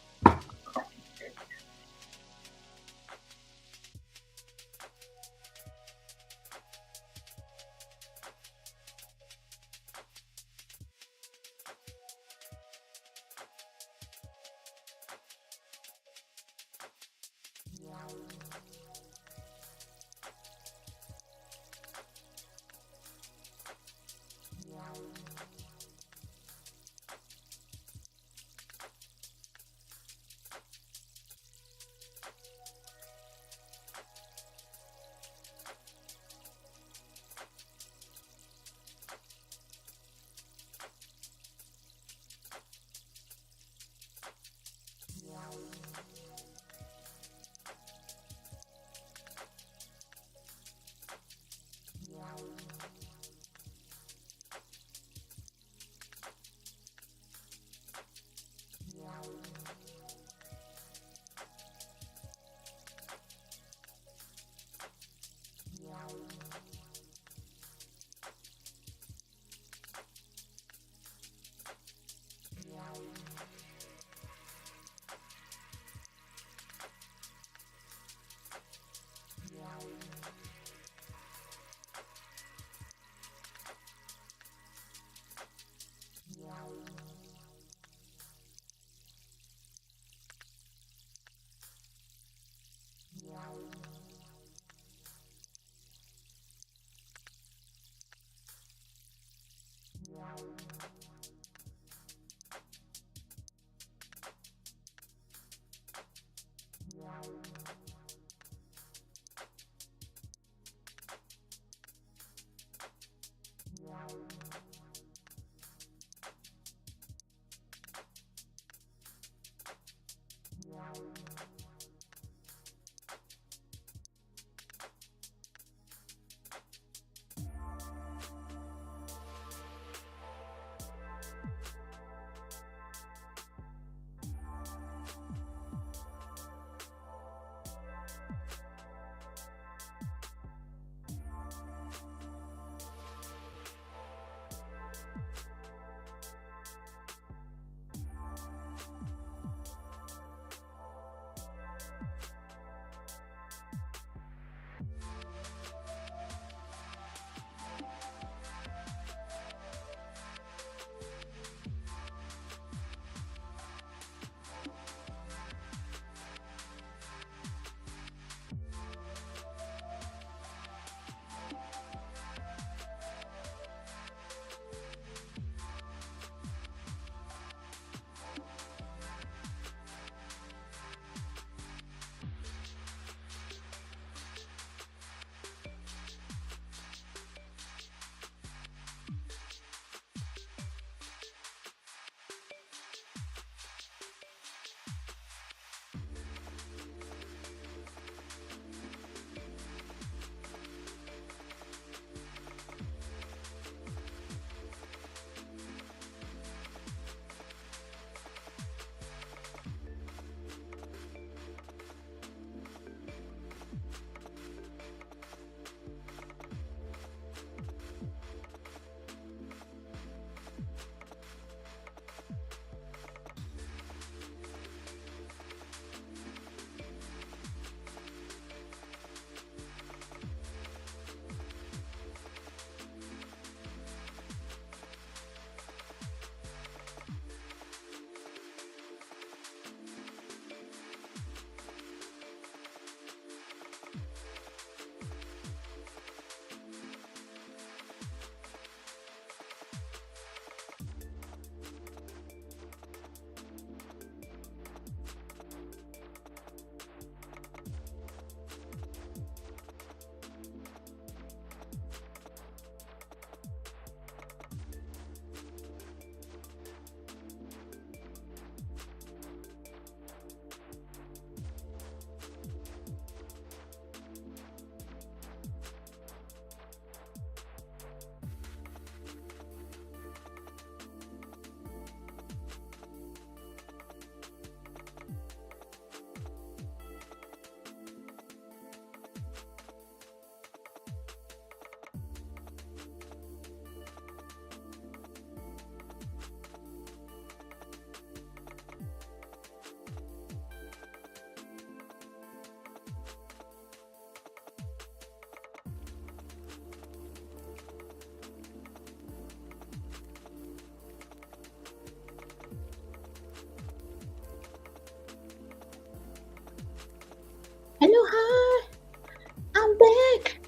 back.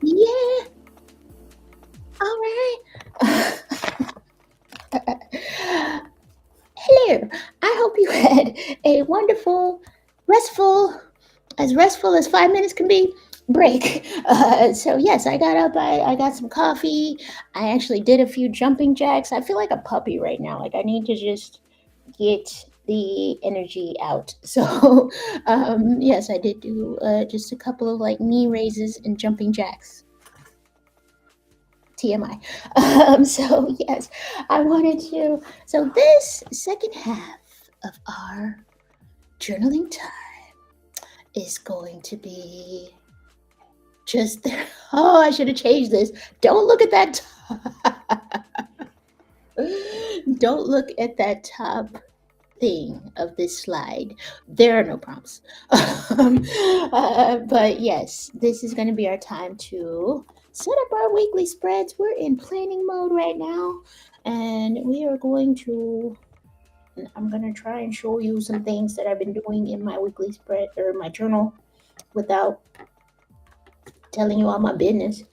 Yeah. All right. Hello. I hope you had a wonderful, restful, as restful as 5 minutes can be break. So yes, I got up. I got some coffee. I actually did a few jumping jacks. I feel like a puppy right now. Like I need to just get the energy out. So yes, I did do just a couple of like knee raises and jumping jacks. TMI. So yes, I wanted to. So this second half of our journaling time is going to be just there. Oh, I should have changed this. Don't look at that. Don't look at that top thing of this slide. There are no prompts. But yes, this is going to be our time to set up our weekly spreads. We're in planning mode right now, and we are going to. I'm going to try and show you some things that I've been doing in my weekly spread or my journal without telling you all my business.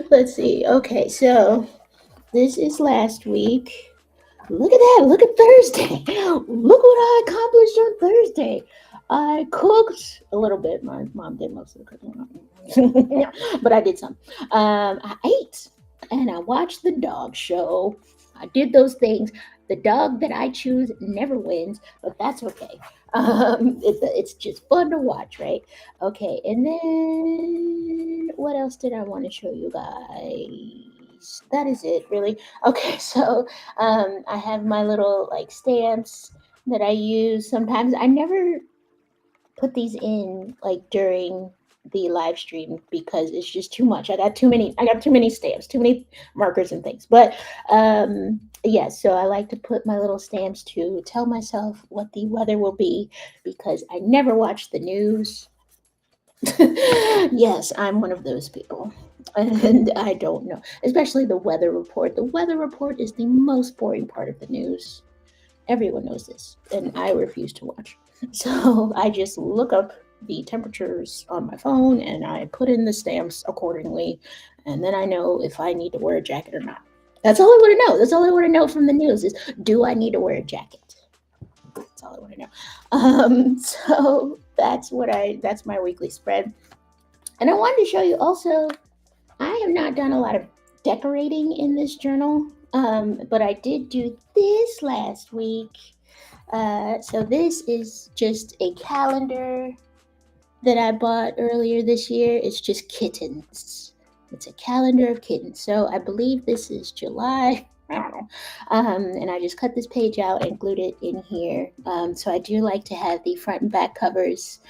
Let's see. Okay, so this is last week. Look at that. Look at Thursday. Look what I accomplished on Thursday. I cooked a little bit. My mom did most of the cooking, but I did some. I ate and I watched the dog show. I did those things. The dog that I choose never wins, but that's okay. It's just fun to watch, right? Okay, and then what else did I want to show you guys? That is it, really. Okay, so I have my little like stamps that I use sometimes. I never put these in like during the live stream because it's just too much. I got too many stamps, too many markers and things. But yeah, so I like to put my little stamps to tell myself what the weather will be because I never watch the news. Yes, I'm one of those people. And I don't know, especially the weather report. The weather report is the most boring part of the news. Everyone knows this, and I refuse to watch. So I just look up the temperatures on my phone and I put in the stamps accordingly, and then I know if I need to wear a jacket or not. That's all I want to know. That's all I want to know from the news is, do I need to wear a jacket? That's all I want to know. So that's my weekly spread. And I wanted to show you also, I have not done a lot of decorating in this journal, but I did do this last week. So this is just a calendar that I bought earlier this year. It's just kittens. It's a calendar of kittens. So I believe this is July. I don't know. And I just cut this page out and glued it in here. So I do like to have the front and back covers,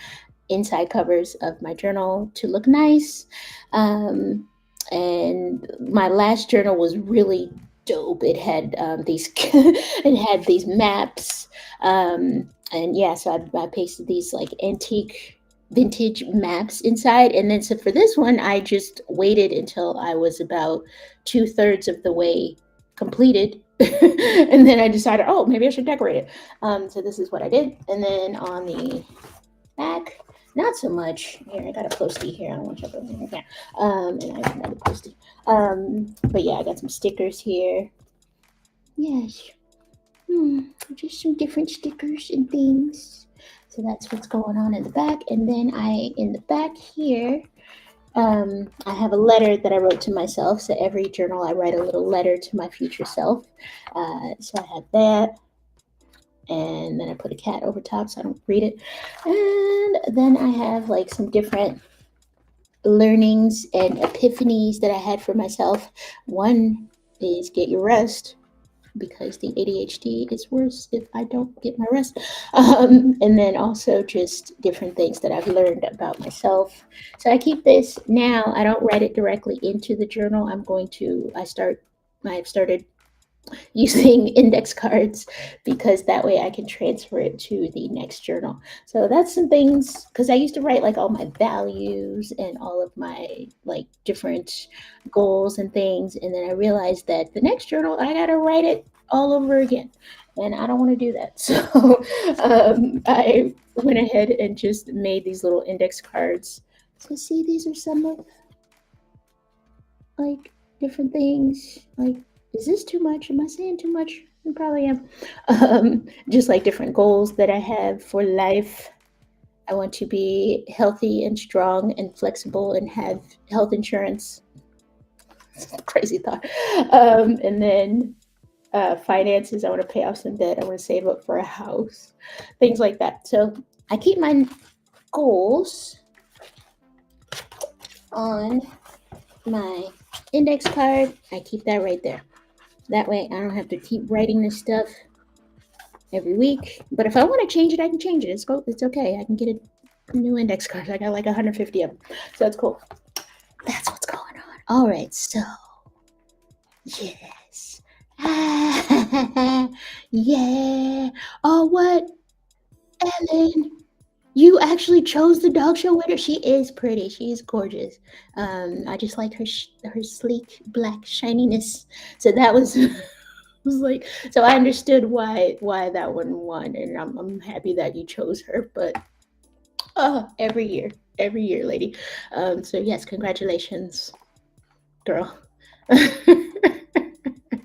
inside covers of my journal to look nice. And my last journal was really dope. It had these maps. And yeah, so I pasted these like antique vintage maps inside, and then so for this one I just waited until I was about 2/3 of the way completed and then I decided, oh, maybe I should decorate it. So this is what I did. And then on the back, not so much. Here, I got a postie here. I don't want to check over here. And I have another postie. But yeah, I got some stickers here. Yes. Just some different stickers and things. So that's what's going on in the back. And then in the back here, I have a letter that I wrote to myself. So every journal I write a little letter to my future self. So I have that. And then I put a cat over top so I don't read it. And then I have like some different learnings and epiphanies that I had for myself. One is get your rest, because the ADHD is worse if I don't get my rest. And then also just different things that I've learned about myself. So I keep this now. I don't write it directly into the journal. I've started using index cards because that way I can transfer it to the next journal. So that's some things, because I used to write like all my values and all of my like different goals and things. And then I realized that the next journal, I got to write it all over again. And I don't want to do that. So I went ahead and just made these little index cards. So see, these are some of like different things. Like, is this too much? Am I saying too much? I probably am. Just like different goals that I have for life. I want to be healthy and strong and flexible and have health insurance. Crazy thought. And then finances. I want to pay off some debt. I want to save up for a house, things like that. So I keep my goals on my index card. I keep that right there. That way I don't have to keep writing this stuff every week. But if I want to change it, I can change it. It's okay. I can get a new index card. I got like 150 of them. So that's cool. That's what's going on. All right. So, yes. Yeah. Oh, what? Ellen, you actually chose the dog show winner. She is pretty. She is gorgeous. I just like her sleek black shininess. So that was was like, so I understood why that one won, and I'm happy that you chose her. But every year, lady. So yes, congratulations, girl.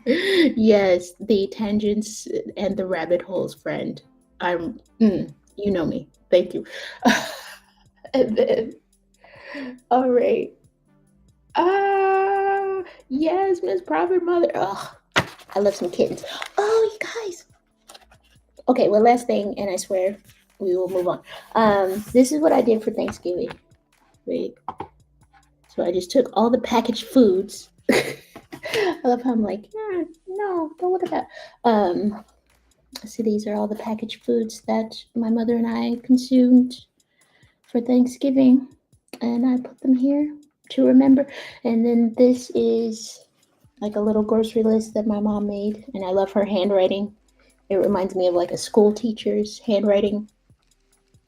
Yes, the tangents and the rabbit holes, friend. You know me. Thank you. And then, all right. Yes, Miss Prophet Mother. Oh, I love some kittens. Oh, you guys. Okay, well, last thing, and I swear we will move on. This is what I did for Thanksgiving. Wait. So I just took all the packaged foods. I love how I'm like, no, don't look at that. So these are all the packaged foods that my mother and I consumed for Thanksgiving, and I put them here to remember. And then this is like a little grocery list that my mom made, and I love her handwriting. It reminds me of like a school teacher's handwriting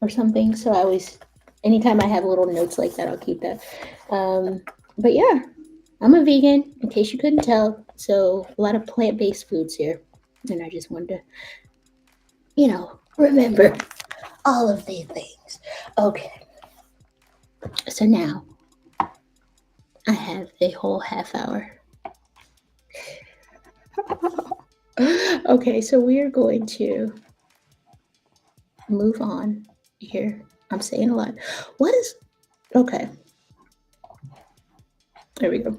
or something. So I always, anytime I have little notes like that, I'll keep that. But yeah, I'm a vegan, in case you couldn't tell. So a lot of plant-based foods here, and I just wanted to, remember all of these things. Okay, so now I have a whole half hour. Okay, so we are going to move on here. I'm saying a lot. What is okay? There we go.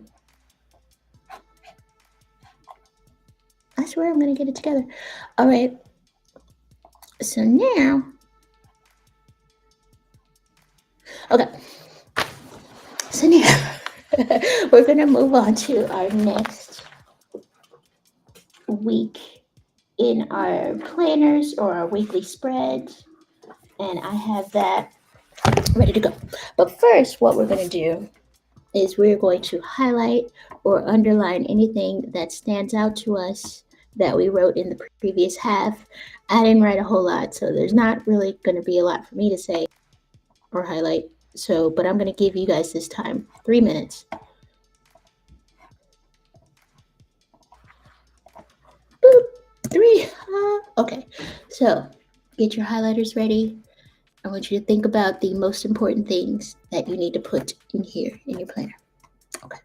I swear I'm gonna get it together. All right. So now, okay. So now we're gonna move on to our next week in our planners or our weekly spreads, and I have that ready to go. But first, what we're gonna do is we're going to highlight or underline anything that stands out to us that we wrote in the previous half. I didn't write a whole lot, so there's not really going to be a lot for me to say or highlight. So, but I'm going to give you guys this time 3 minutes. Boop, 3. Okay, so get your highlighters ready. I want you to think about the most important things that you need to put in here in your planner. Okay.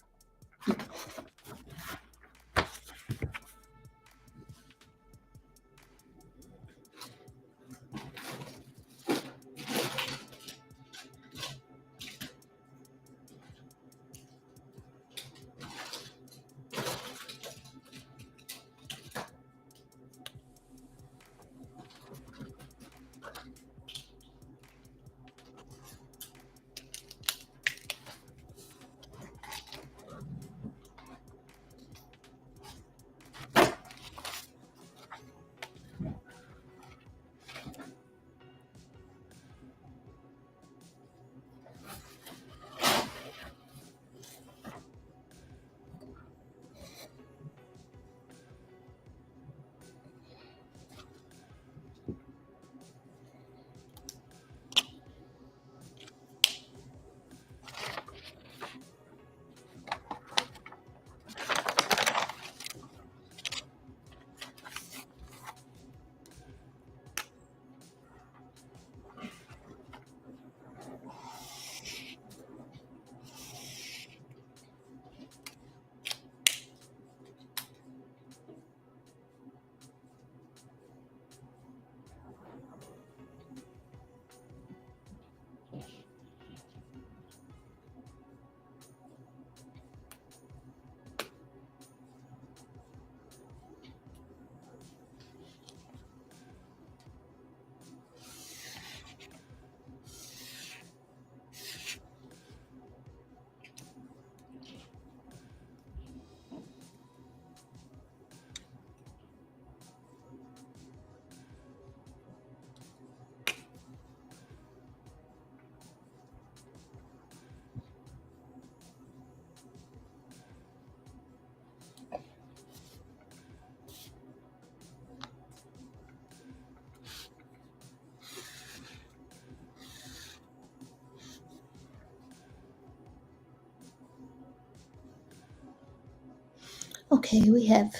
Okay, we have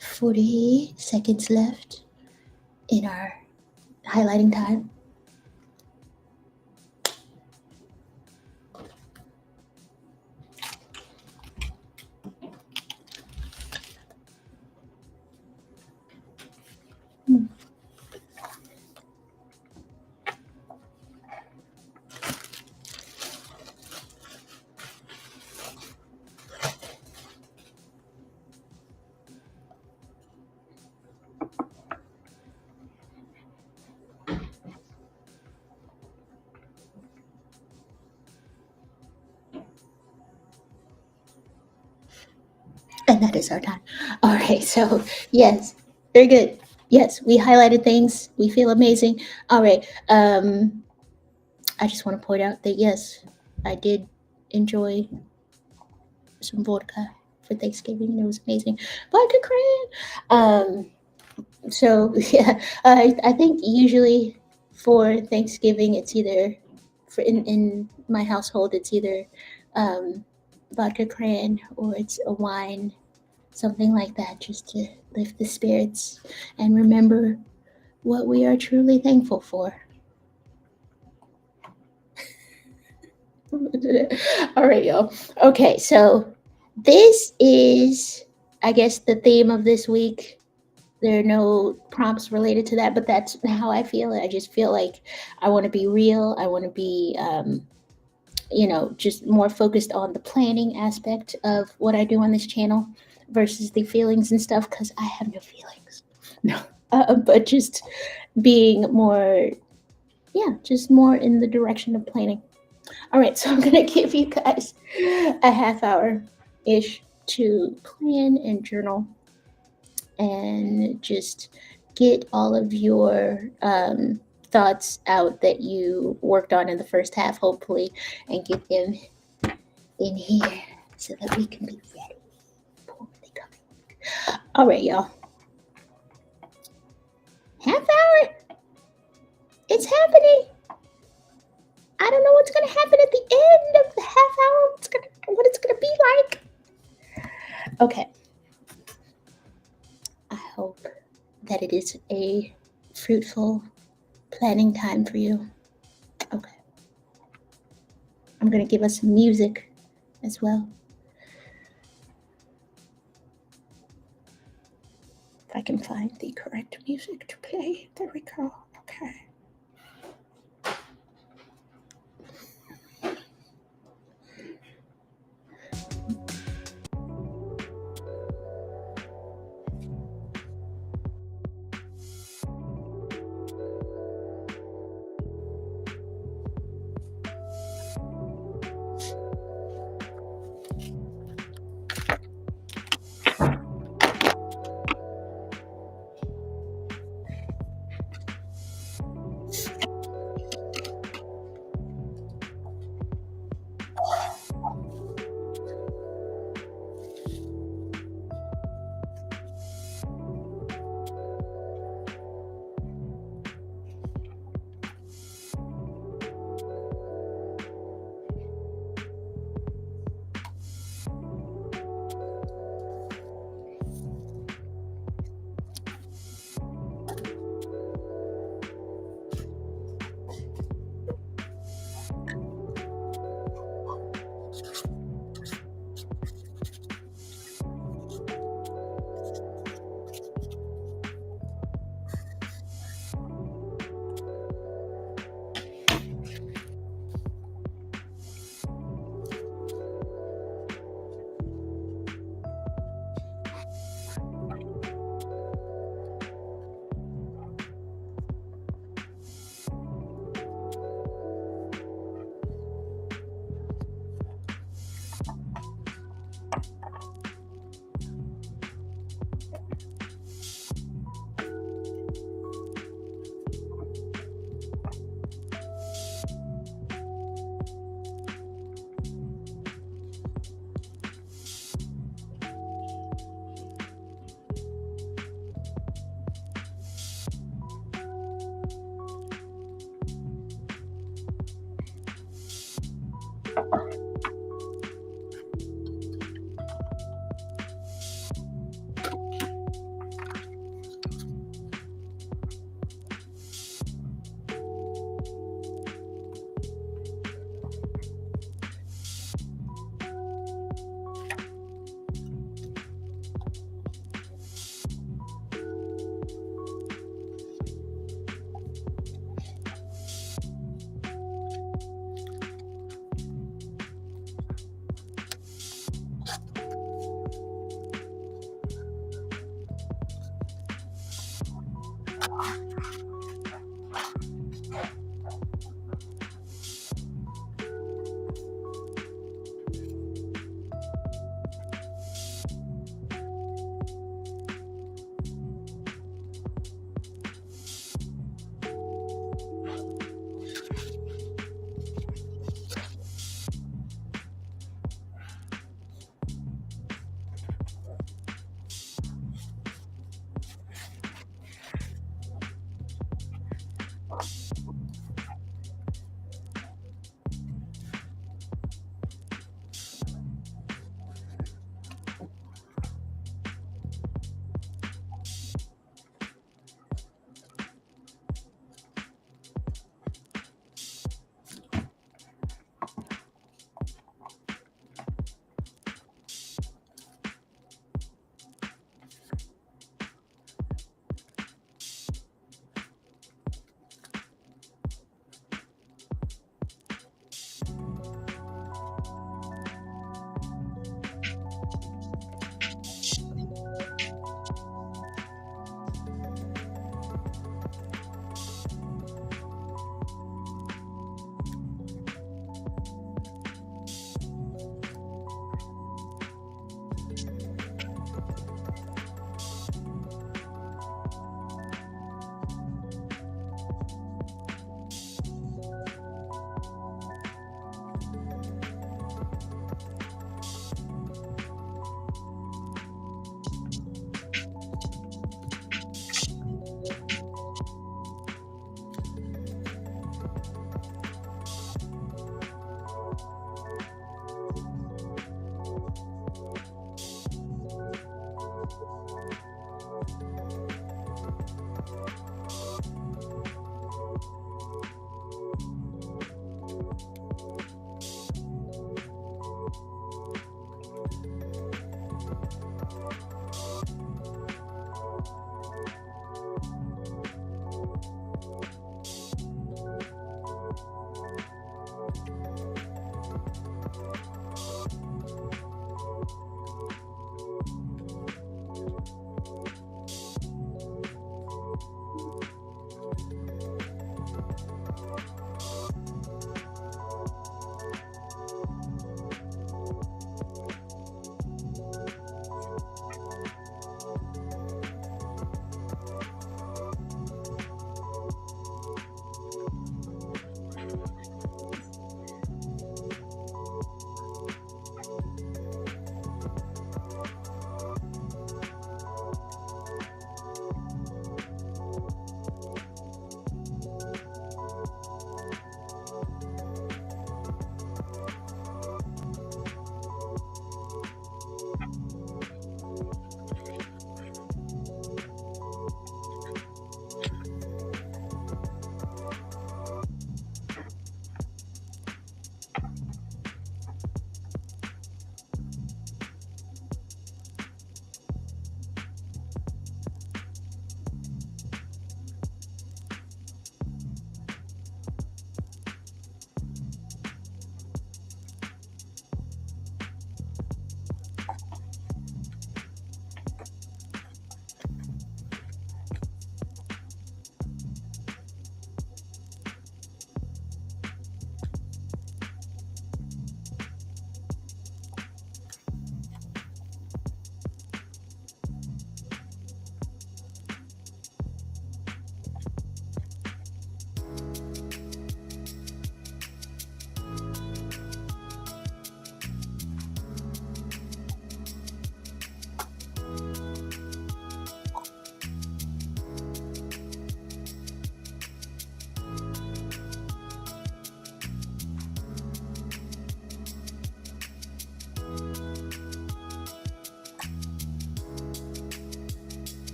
40 seconds left in our highlighting time. Hmm. And that is our time. All right, so yes, very good. Yes, we highlighted things. We feel amazing. All right. I just want to point out that yes, I did enjoy some vodka for Thanksgiving, and it was amazing. Vodka cran. So yeah, I think usually for Thanksgiving it's either in my household it's either um, vodka cran or it's a wine, something like that, just to lift the spirits and remember what we are truly thankful for. All right, y'all. Okay, so this is, I guess, the theme of this week. There are no prompts related to that, but that's how I feel. I just feel like I want to be real. I want to be, just more focused on the planning aspect of what I do on this channel versus the feelings and stuff because I have no feelings. No, but just being more, yeah, just more in the direction of planning. All right, so I'm gonna give you guys a half hour ish to plan and journal and just get all of your thoughts out that you worked on in the first half, hopefully, and get them in here so that we can be ready for the coming. All right, y'all. Half hour? It's happening. I don't know what's gonna happen at the end of the half hour. What it's gonna be like. Okay. I hope that it is a fruitful planning time for you. Okay. I'm gonna give us some music as well. If I can find the correct music to play. There we go. Okay.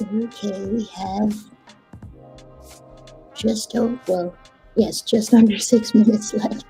Okay, we have just under 6 minutes left.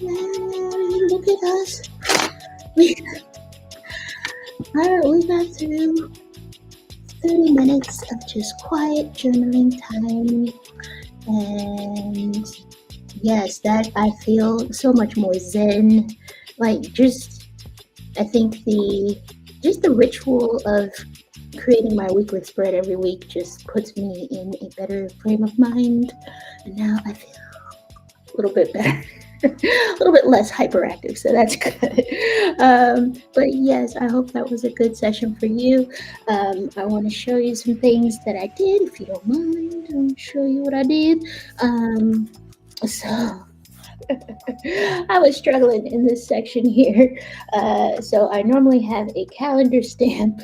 And look at us. We, we got through 30 minutes of just quiet journaling time. And yes, that I feel so much more zen. Like just, I think the ritual of creating my weekly spread every week just puts me in a better frame of mind. And now I feel a little bit better. A little bit less hyperactive, so that's good. But yes, I hope that was a good session for you. I want to show you some things that I did, if you don't mind. I'll show you what I did. So I was struggling in this section here. So I normally have a calendar stamp,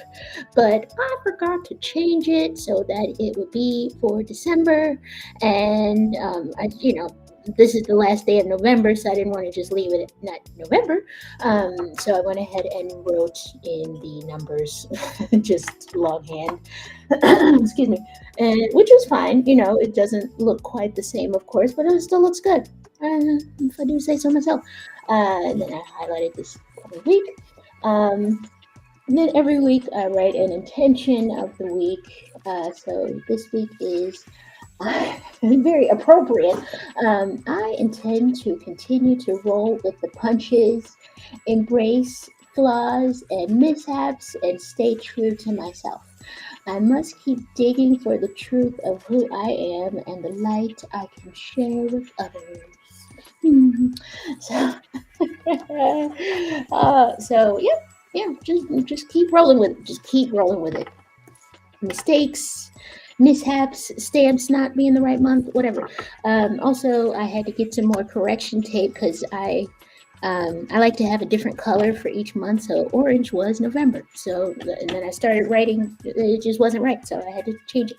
but I forgot to change it so that it would be for December. And this is the last day of November, so I didn't want to just leave it at not November. So I went ahead and wrote in the numbers, just longhand. Excuse me, and which was fine. It doesn't look quite the same, of course, but it still looks good. If I do say so myself. And then I highlighted this every week. And then every week I write an intention of the week. So this week is very appropriate. I intend to continue to roll with the punches, embrace flaws and mishaps, and stay true to myself. I must keep digging for the truth of who I am and the light I can share with others. So, just keep rolling with it. Just keep rolling with it. Mistakes, mishaps, stamps not being the right month, whatever. Also, I had to get some more correction tape because I like to have a different color for each month. So orange was November. So and then I started writing. It just wasn't right, so I had to change it.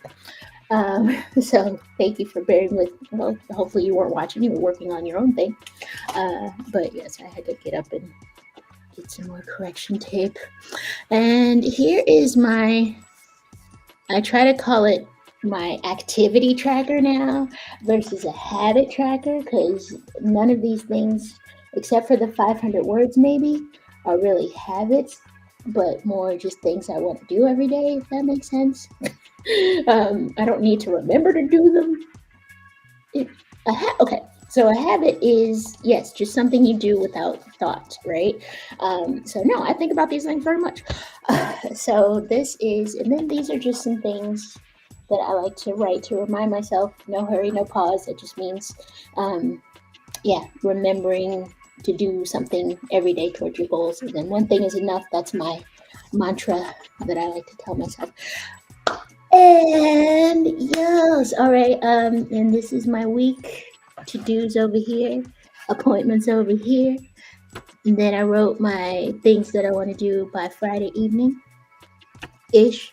So thank you for bearing with. Well, hopefully you weren't watching. You were working on your own thing. But yes, I had to get up and get some more correction tape. And here is I try to call it my activity tracker now versus a habit tracker, because none of these things, except for the 500 words maybe, are really habits, but more just things I want to do every day, if that makes sense. I don't need to remember to do them. Okay, so a habit is, yes, just something you do without thought, right? So no, I think about these things very much. So this is, and then these are just some things that I like to write to remind myself, no hurry, no pause. It just means, remembering to do something every day towards your goals. And then one thing is enough. That's my mantra that I like to tell myself. And yes, all right. And this is my week. To-dos over here, appointments over here. And then I wrote my things that I want to do by Friday evening ish.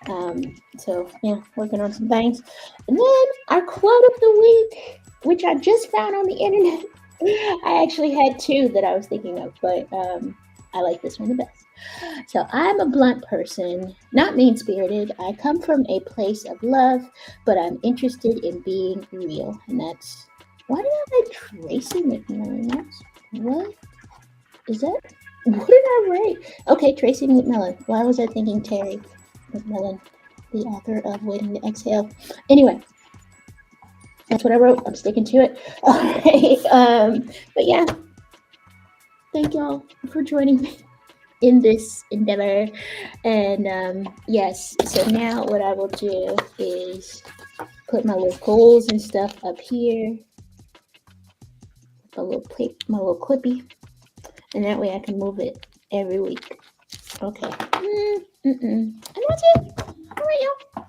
So yeah, working on some things. And then our quote of the week, which I just found on the internet. I actually had two that I was thinking of, but I like this one the best. So I'm a blunt person, not mean-spirited. I come from a place of love, but I'm interested in being real. And that's, why did I write Tracy McMillan? What is that? What did I write? Okay, Tracy McMillan. Why was I thinking Terry McMillan, the author of Waiting to Exhale? Anyway, that's what I wrote. I'm sticking to it. All right. But yeah, thank y'all for joining me in this endeavor. And yes, so now what I will do is put my little goals and stuff up here, my little clippy, and that way I can move it every week. Okay. And that's it. All right, y'all.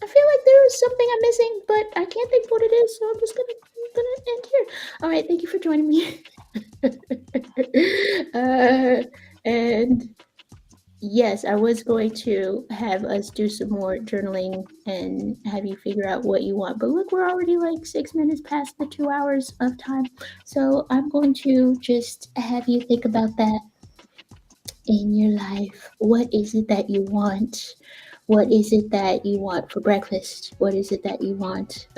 I feel like there was something I'm missing, but I can't think what it is, so I'm just gonna end here. All right, thank you for joining me. And yes, I was going to have us do some more journaling and have you figure out what you want, but look, we're already like 6 minutes past the 2 hours of time, so I'm going to just have you think about that in your life. What is it that you want? What is it that you want for breakfast? What is it that you want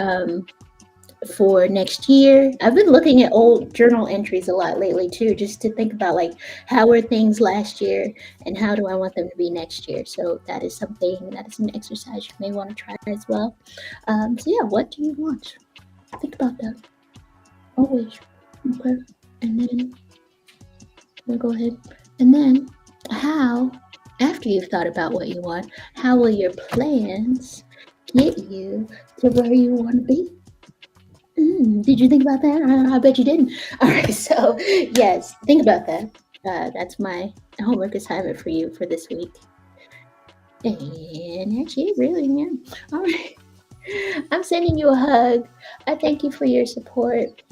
for next year. I've been looking at old journal entries a lot lately too, just to think about like how were things last year and how do I want them to be next year. So that is something, that is an exercise you may want to try as well. So yeah, what do you want? Think about that always. Okay, and then we'll go ahead, and then how, after you've thought about what you want, how will your plans get you to where you want to be? Did you think about that? I bet you didn't. All right, so yes, think about that. That's my homework assignment for you for this week. And actually, really, yeah. All right. I'm sending you a hug. I thank you for your support.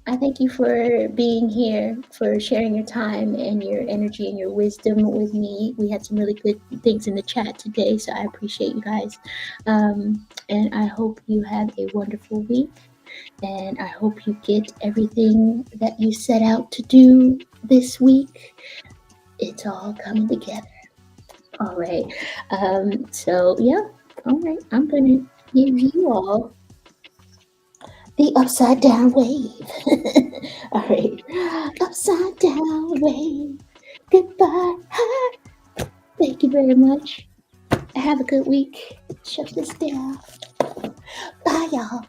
I thank you for being here, for sharing your time and your energy and your wisdom with me. We had some really good things in the chat today, so I appreciate you guys. And I hope you have a wonderful week. And I hope you get everything that you set out to do this week. It's all coming together. All right. So, yeah. All right. I'm going to give you all the upside down wave. All right. Upside down wave. Goodbye. Thank you very much. Have a good week. Shut this down. Bye, y'all.